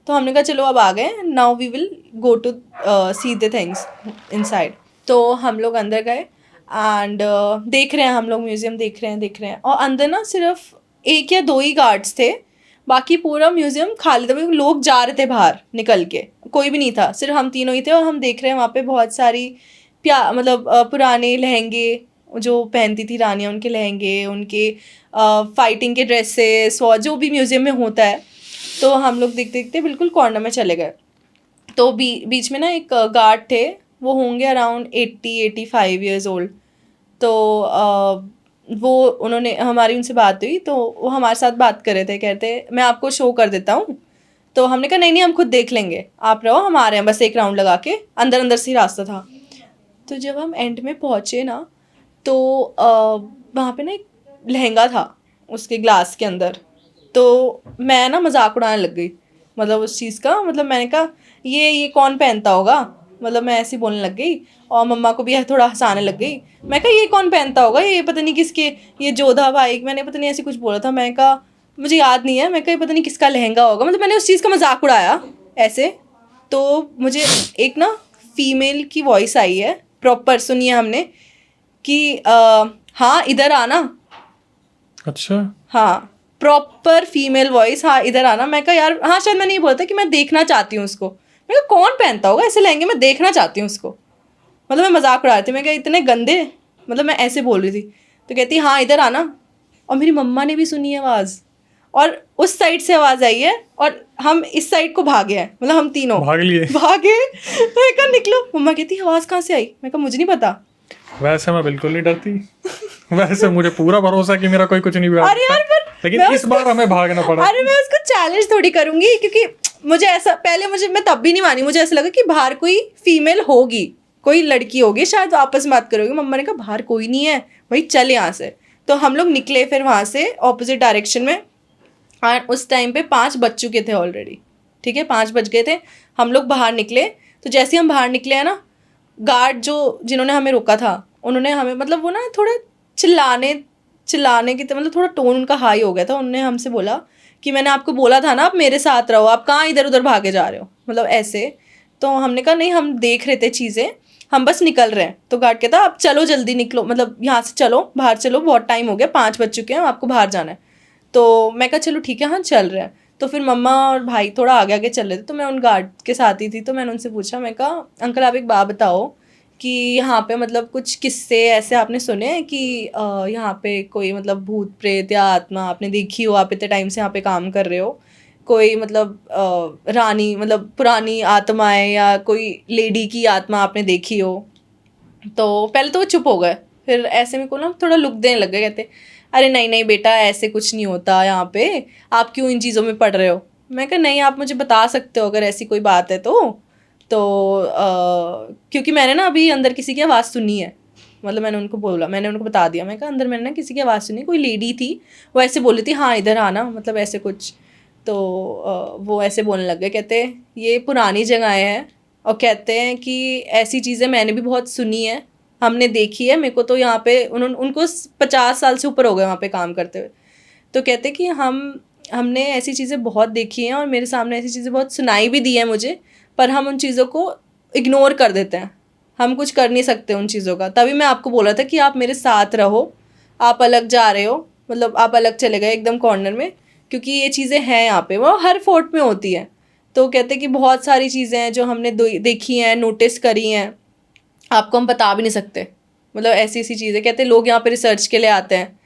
तो हमने कहा चलो अब आ गए, now we will go to see the things inside. तो हम लोग अंदर गए एंड देख रहे हैं, हम लोग म्यूज़ियम देख रहे हैं, और अंदर ना सिर्फ 1 या 2 ही गार्ड्स थे, बाकी पूरा म्यूज़ियम खाली था, लोग जा रहे थे बाहर निकल के, कोई भी नहीं था, सिर्फ हम तीनों ही थे। और हम देख रहे हैं वहाँ पे बहुत सारी मतलब पुराने लहंगे जो पहनती थी रानियाँ, उनके लहंगे, उनके फाइटिंग के ड्रेसेस, और जो भी म्यूज़ियम में होता है। तो हम लोग देखते देखते बिल्कुल कॉर्नर में चले गए, तो बीच में ना एक गार्ड थे, वो होंगे अराउंड 80-85 ईयर्स ओल्ड। तो वो उन्होंने हमारी उनसे बात हुई, तो वो हमारे साथ बात कर रहे थे, कहते मैं आपको शो कर देता हूँ। तो हमने कहा नहीं हम खुद देख लेंगे, आप रहो, हम आ रहे हैं, बस एक राउंड लगा के, अंदर से ही रास्ता था। तो जब हम एंड में पहुँचे ना, तो वहाँ पे ना एक लहंगा था उसके ग्लास के अंदर, तो मैं ना मजाक उड़ाने लग गई, मतलब उस चीज़ का, मतलब मैंने कहा ये कौन पहनता होगा, मतलब मैं ऐसे बोलने लग गई, और मम्मा को भी थोड़ा हंसाने लग गई। मैं कहा ये कौन पहनता होगा, ये पता नहीं किसके, ये जोधा भाई, मैंने पता नहीं ऐसे कुछ बोला था, मैं कहा मुझे याद नहीं है, मैं कहा पता नहीं किसका लहंगा होगा, मतलब मैंने उस चीज़ का मजाक उड़ाया ऐसे। तो मुझे एक ना फीमेल की वॉइस आई है, प्रॉपर सुनिए हमने, कि हाँ इधर आना। अच्छा, हाँ प्रॉपर फीमेल वॉइस, हाँ इधर आना। मैं कहा यार हाँ, शायद मैंने ये बोला था कि मैं देखना चाहती हूँ उसको। मैं कहा कौन पहनता होगा ऐसे लहंगे, मैं देखना चाहती हूँ उसको, मतलब मैं मजाक उड़ा रही थी। मैं कहा इतने गंदे, मतलब मैं ऐसे बोल रही थी। तो कहती हाँ इधर आना, और मेरी मम्मा ने भी सुनी आवाज़, और उस साइड से आवाज़ आई है, और हम इस साइड को भागे हैं, मतलब हम तीनों भागे। मैं कहा निकलो, मम्मा कहती आवाज़ कहाँ से आई, मैं कहा मुझे नहीं पता। वैसे मैं बिल्कुल नहीं डरती, वैसे मुझे पूरा भरोसा कि मेरा कोई कुछ नहीं बिगाड़ अरे यार लेकिन इस बार हमें भागना पड़ा। अरे मैं उसको चैलेंज थोड़ी करूंगी, क्योंकि मुझे ऐसा पहले मैं तब भी नहीं मानी, मुझे ऐसा लगा कि बाहर कोई फीमेल होगी, कोई लड़की होगी, शायद आपस में बात करोगी। मम्मा ने कहा बाहर कोई नहीं है भाई, चल यहाँ से। तो हम लोग निकले फिर वहाँ से ऑपोजिट डायरेक्शन में, और उस टाइम पे 5 बज चुके थे ऑलरेडी, ठीक है, 5 बज गए थे। हम लोग बाहर निकले, तो जैसे हम बाहर निकले हैं ना, गार्ड जिन्होंने हमें रोका था, उन्होंने हमें मतलब वो ना थोड़ा चिल्लाने की मतलब थोड़ा टोन उनका हाई हो गया था। उन्होंने हमसे बोला कि मैंने आपको बोला था ना आप मेरे साथ रहो, आप कहाँ इधर उधर भागे जा रहे हो, मतलब ऐसे। तो हमने कहा नहीं, हम देख रहे थे चीज़ें, हम बस निकल रहे हैं। तो गार्ड कहता आप चलो जल्दी निकलो, मतलब यहाँ से चलो, बाहर चलो, बहुत टाइम हो गया, 5 बज चुके हैं, आपको बाहर जाना है। तो मैं कहा चलो ठीक है, हाँ चल रहे हैं। तो फिर मम्मा और भाई थोड़ा आगे आगे चल रहे थे, तो मैं उन गार्ड के साथ ही थी। तो मैंने उनसे पूछा, मैं कहा अंकल आप एक बात बताओ कि यहाँ पे मतलब कुछ किस्से ऐसे आपने सुने हैं कि यहाँ पे कोई मतलब भूत प्रेत या आत्मा आपने देखी हो, आप इतने टाइम से यहाँ पे काम कर रहे हो, कोई मतलब रानी मतलब पुरानी आत्माएं या कोई लेडी की आत्मा आपने देखी हो? तो पहले तो वो चुप हो गए, फिर ऐसे में को ना थोड़ा लुक देने लग गए, कहते अरे नहीं नहीं बेटा ऐसे कुछ नहीं होता यहाँ पे, आप क्यों इन चीज़ों में पढ़ रहे हो? मैं कहा नहीं, आप मुझे बता सकते हो अगर ऐसी कोई बात है तो क्योंकि मैंने ना अभी अंदर किसी की आवाज़ सुनी है, मतलब मैंने उनको बोला, मैंने उनको बता दिया, मैं कहा अंदर मैंने ना किसी की आवाज़ सुनी, कोई लेडी थी, वो ऐसे बोली थी हाँ इधर आना, मतलब ऐसे कुछ। तो वो ऐसे बोलने लग गए, कहते ये पुरानी जगहें हैं और कहते हैं कि ऐसी चीज़ें मैंने भी बहुत सुनी है, हमने देखी है, मेरे को तो यहाँ पे उनको 50 साल से ऊपर हो गए वहाँ पे काम करते हुए। तो कहते कि हमने ऐसी चीज़ें बहुत देखी हैं और मेरे सामने ऐसी चीज़ें बहुत सुनाई भी दी हैं मुझे, पर हम उन चीज़ों को इग्नोर कर देते हैं, हम कुछ कर नहीं सकते उन चीज़ों का। तभी मैं आपको बोला था कि आप मेरे साथ रहो, आप अलग जा रहे हो, मतलब आप अलग चले गए एकदम कॉर्नर में, क्योंकि ये चीज़ें हैं यहाँ पे, वो हर फोर्ट में होती है। तो कहते कि बहुत सारी चीज़ें हैं जो हमने देखी हैं, नोटिस करी हैं, आपको हम बता भी नहीं सकते, मतलब ऐसी ऐसी चीज़ें। कहते लोग यहाँ पे रिसर्च के लिए आते हैं,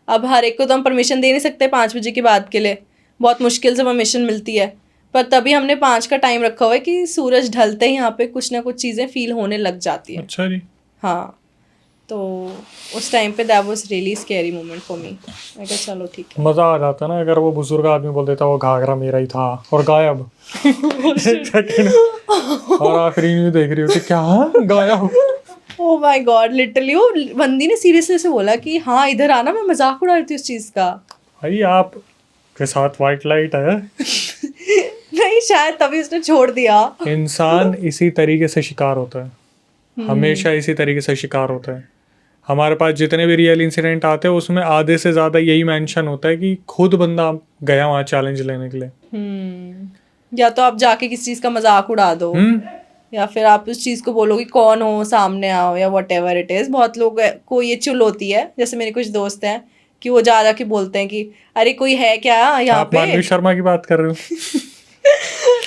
अब हर एक को तो हम परमिशन दे नहीं सकते 5 बजे के बाद के लिए, बहुत मुश्किल से परमिशन मिलती है, पर तभी हमने 5 का टाइम रखा हुआ है कि सूरज ढलते ही यहाँ पे कुछ ना कुछ चीज़ें फील होने लग जाती हैं। अच्छा जी। हाँ, तो उस टाइम पे that was really scary moment for me. मैं कहा चलो ठीक है। मज़ा आ जाता ना अगर वो बुजुर्ग आदमी बोल देता वो घाघरा मेरा ही था और गायब। एक सेकंड और आखिरी में देख रही हो कि क्या गायब। ओह माय गॉड, लिटरली वो बंदी ने सीरियसली से बोला कि हाँ इधर आना, मैं मजाक उड़ा रही थी उस चीज़ का। भाई आप के साथ वाइट लाइट है। नहीं, शायद तभी उसने छोड़ दिया। इंसान इसी तरीके से शिकार होता है, हमेशा इसी तरीके से शिकार होता है। हमारे पास जितने भी रियल इंसिडेंट आते हैं उसमें आधे से ज़्यादा यही मेंशन होता है कि खुद बंदा गया वहाँ चैलेंज लेने के लिए। या तो आप जाके किसी चीज़ का मजाक उड़ा दो, या फिर आप उस चीज़ को बोलो कि कौन हो, सामने आओ, या वट एवर इट इज़। बहुत लोग को ये चुल होती है, जैसे मेरे कुछ दोस्त हैं कि वो जा के बोलते हैं कि अरे कोई है क्या यहाँ पे। मानवी शर्मा की बात कर रहे हो?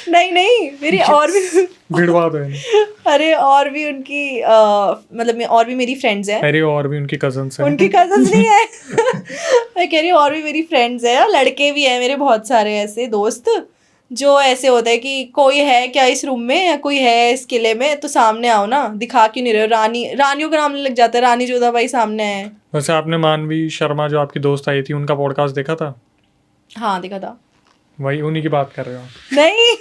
नहीं, मेरी और भी भिड़वा दो। अरे और भी उनकी मतलब और भी मेरी फ्रेंड्स हैं। अरे और भी उनकी कजन्स हैं। उनकी कजन्स नहीं है। मैं कह रही हूँ और भी मेरी फ्रेंड्स हैं, लड़के भी हैं मेरे बहुत सारे ऐसे दोस्त, जो ऐसे होता है कि कोई है क्या इस रूम में, या कोई है इस किले में, तो सामने आओ ना, दिखा क्यों नहीं रहे हो? रानियों का नाम लग जाता है, रानी जोधाबाई सामने है। वैसे आपने मानवी शर्मा जो आपकी दोस्त आई थी उनका पॉडकास्ट देखा था? हाँ देखा था। वही उन्हीं की बात कर रहे हो? नहीं।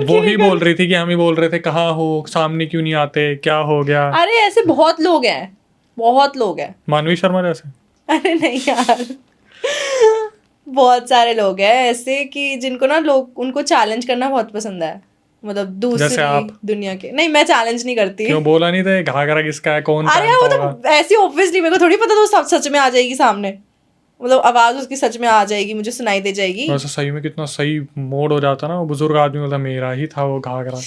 वो ही बोल रही थी कि हम ही बोल रहे थे कहाँ हो, सामने क्यों नहीं आते, क्या हो गया? अरे ऐसे बहुत लोग हैं, बहुत लोग हैं। मानवी शर्मा जैसे? अरे नहीं यार, बहुत सारे लोग हैं ऐसे कि जिनको ना लोग उनको चैलेंज करना बहुत पसंद है, मतलब दूसरी दुनिया के। नहीं, मैं चैलेंज नहीं करती। क्यों बोला नहीं था घाघरा किसका है, कौन अरे वो तो ऐसी ऑब्वियसली मेरे को थोड़ी पता, तो सच में आ जाएगी सामने, मतलब आवाज उसकी सच में आ जाएगी, मुझे सुनाई दे जाएगी। वैसे सही में कितना सही मोड हो जाता ना, वो बुजुर्ग आदमी बोलता मेरा ही था वो घाघरा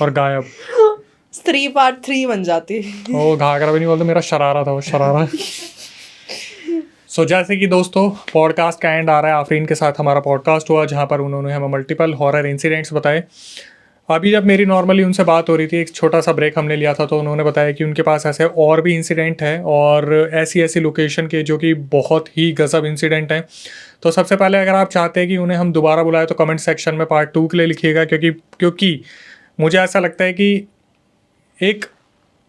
और गायब। स्त्री पार्ट 3 बन जाती। वो घाघरा भी नहीं बोलता, मेरा शरारा था वो शरारा। सो जैसे कि दोस्तों पॉडकास्ट का एंड आ रहा है, आफरीन के साथ हमारा पॉडकास्ट हुआ जहाँ पर उन्होंने हमें मल्टीपल हॉरर इंसिडेंट्स बताए। अभी जब मेरी नॉर्मली उनसे बात हो रही थी, एक छोटा सा ब्रेक हमने लिया था, तो उन्होंने बताया कि उनके पास ऐसे और भी इंसिडेंट हैं और ऐसी ऐसी लोकेशन के जो कि बहुत ही गजब इंसिडेंट हैं। तो सबसे पहले अगर आप चाहते हैं कि उन्हें हम दोबारा बुलाएं तो कमेंट सेक्शन में पार्ट 2 के लिए लिखिएगा, क्योंकि मुझे ऐसा लगता है कि एक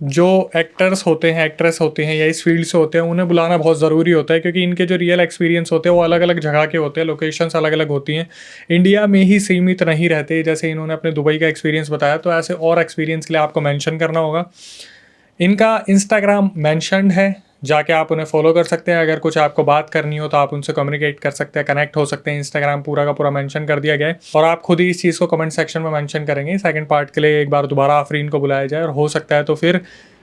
जो एक्टर्स होते हैं, एक्ट्रेस होते हैं या इस फील्ड से होते हैं, उन्हें बुलाना बहुत ज़रूरी होता है, क्योंकि इनके जो रियल एक्सपीरियंस होते हैं वो अलग अलग जगह के होते हैं, लोकेशंस अलग अलग होती हैं, इंडिया में ही सीमित नहीं रहते। जैसे इन्होंने अपने दुबई का एक्सपीरियंस बताया, तो ऐसे और एक्सपीरियंस के लिए आपको मेंशन करना होगा। इनका इंस्टाग्राम मेंशन्ड है, जाके आप उन्हें फॉलो कर सकते हैं। अगर कुछ आपको बात करनी हो तो आप उनसे कम्युनिकेट कर सकते हैं, कनेक्ट हो सकते हैं। इंस्टाग्राम पूरा का पूरा मेंशन कर दिया गया है और आप खुद ही इस चीज़ को कमेंट सेक्शन में मेंशन करेंगे। सेकंड पार्ट के लिए एक बार दोबारा आफरीन को बुलाया जाए और हो सकता है तो फिर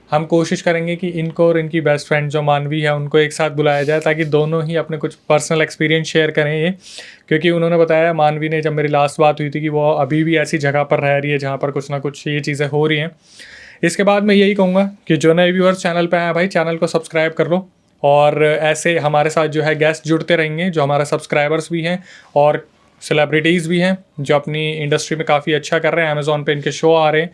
हम कोशिश करेंगे कि इनको और इनकी बेस्ट फ्रेंड जो मानवी है उनको एक साथ बुलाया जाए, ताकि दोनों ही अपने कुछ पर्सनल एक्सपीरियंस शेयर करें ये। क्योंकि उन्होंने बताया, मानवी ने, जब मेरी लास्ट बात हुई थी, कि वो अभी भी ऐसी जगह पर रह रही है जहाँ पर कुछ ना कुछ ये चीज़ें हो रही हैं। इसके बाद मैं यही कहूँगा कि जो नए व्यूअर्स चैनल पे आए भाई, चैनल को सब्सक्राइब कर लो और ऐसे हमारे साथ जो है गेस्ट जुड़ते रहेंगे, जो हमारे सब्सक्राइबर्स भी हैं और सेलिब्रिटीज़ भी हैं जो अपनी इंडस्ट्री में काफ़ी अच्छा कर रहे हैं। अमेज़ॉन पे इनके शो आ रहे हैं।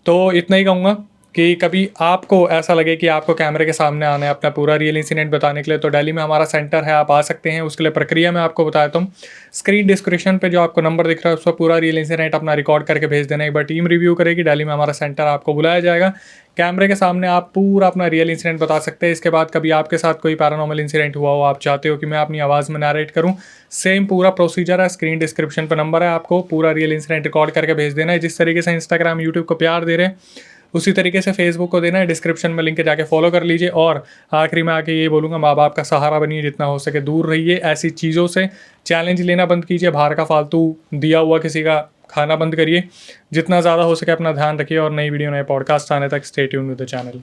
तो इतना ही कहूँगा कि कभी आपको ऐसा लगे कि आपको कैमरे के सामने आना है अपना पूरा रियल इंसिडेंट बताने के लिए, तो दिल्ली में हमारा सेंटर है, आप आ सकते हैं। उसके लिए प्रक्रिया मैं आपको बताता हूँ। स्क्रीन डिस्क्रिप्शन पे जो आपको नंबर दिख रहा है उस पर पूरा रियल इंसिडेंट अपना रिकॉर्ड करके भेज देना। एक बार टीम रिव्यू करेगी, दिल्ली में हमारा सेंटर, आपको बुलाया जाएगा। कैमरे के सामने आप पूरा अपना रियल इंसिडेंट बता सकते हैं। इसके बाद कभी आपके साथ कोई पैरानॉर्मल इंसिडेंट हुआ हो, आप चाहते हो कि मैं अपनी आवाज़ में नरेट करूँ, सेम पूरा प्रोसीजर है। स्क्रीन डिस्क्रिप्शन पर नंबर है, आपको पूरा रियल इंसिडेंट रिकॉर्ड करके भेज देना है। जिस तरीके से इंस्टाग्राम यूट्यूब को प्यार दे रहे हैं उसी तरीके से फेसबुक को देना है। डिस्क्रिप्शन में लिंक है, जाके फॉलो कर लीजिए। और आखिरी में आके ये बोलूँगा, माँ बाप का सहारा बनिए, जितना हो सके दूर रहिए ऐसी चीज़ों से। चैलेंज लेना बंद कीजिए, बाहर का फालतू दिया हुआ किसी का खाना बंद करिए। जितना ज़्यादा हो सके अपना ध्यान रखिए और नई वीडियो, नए पॉडकास्ट आने तक stay tuned with the channel.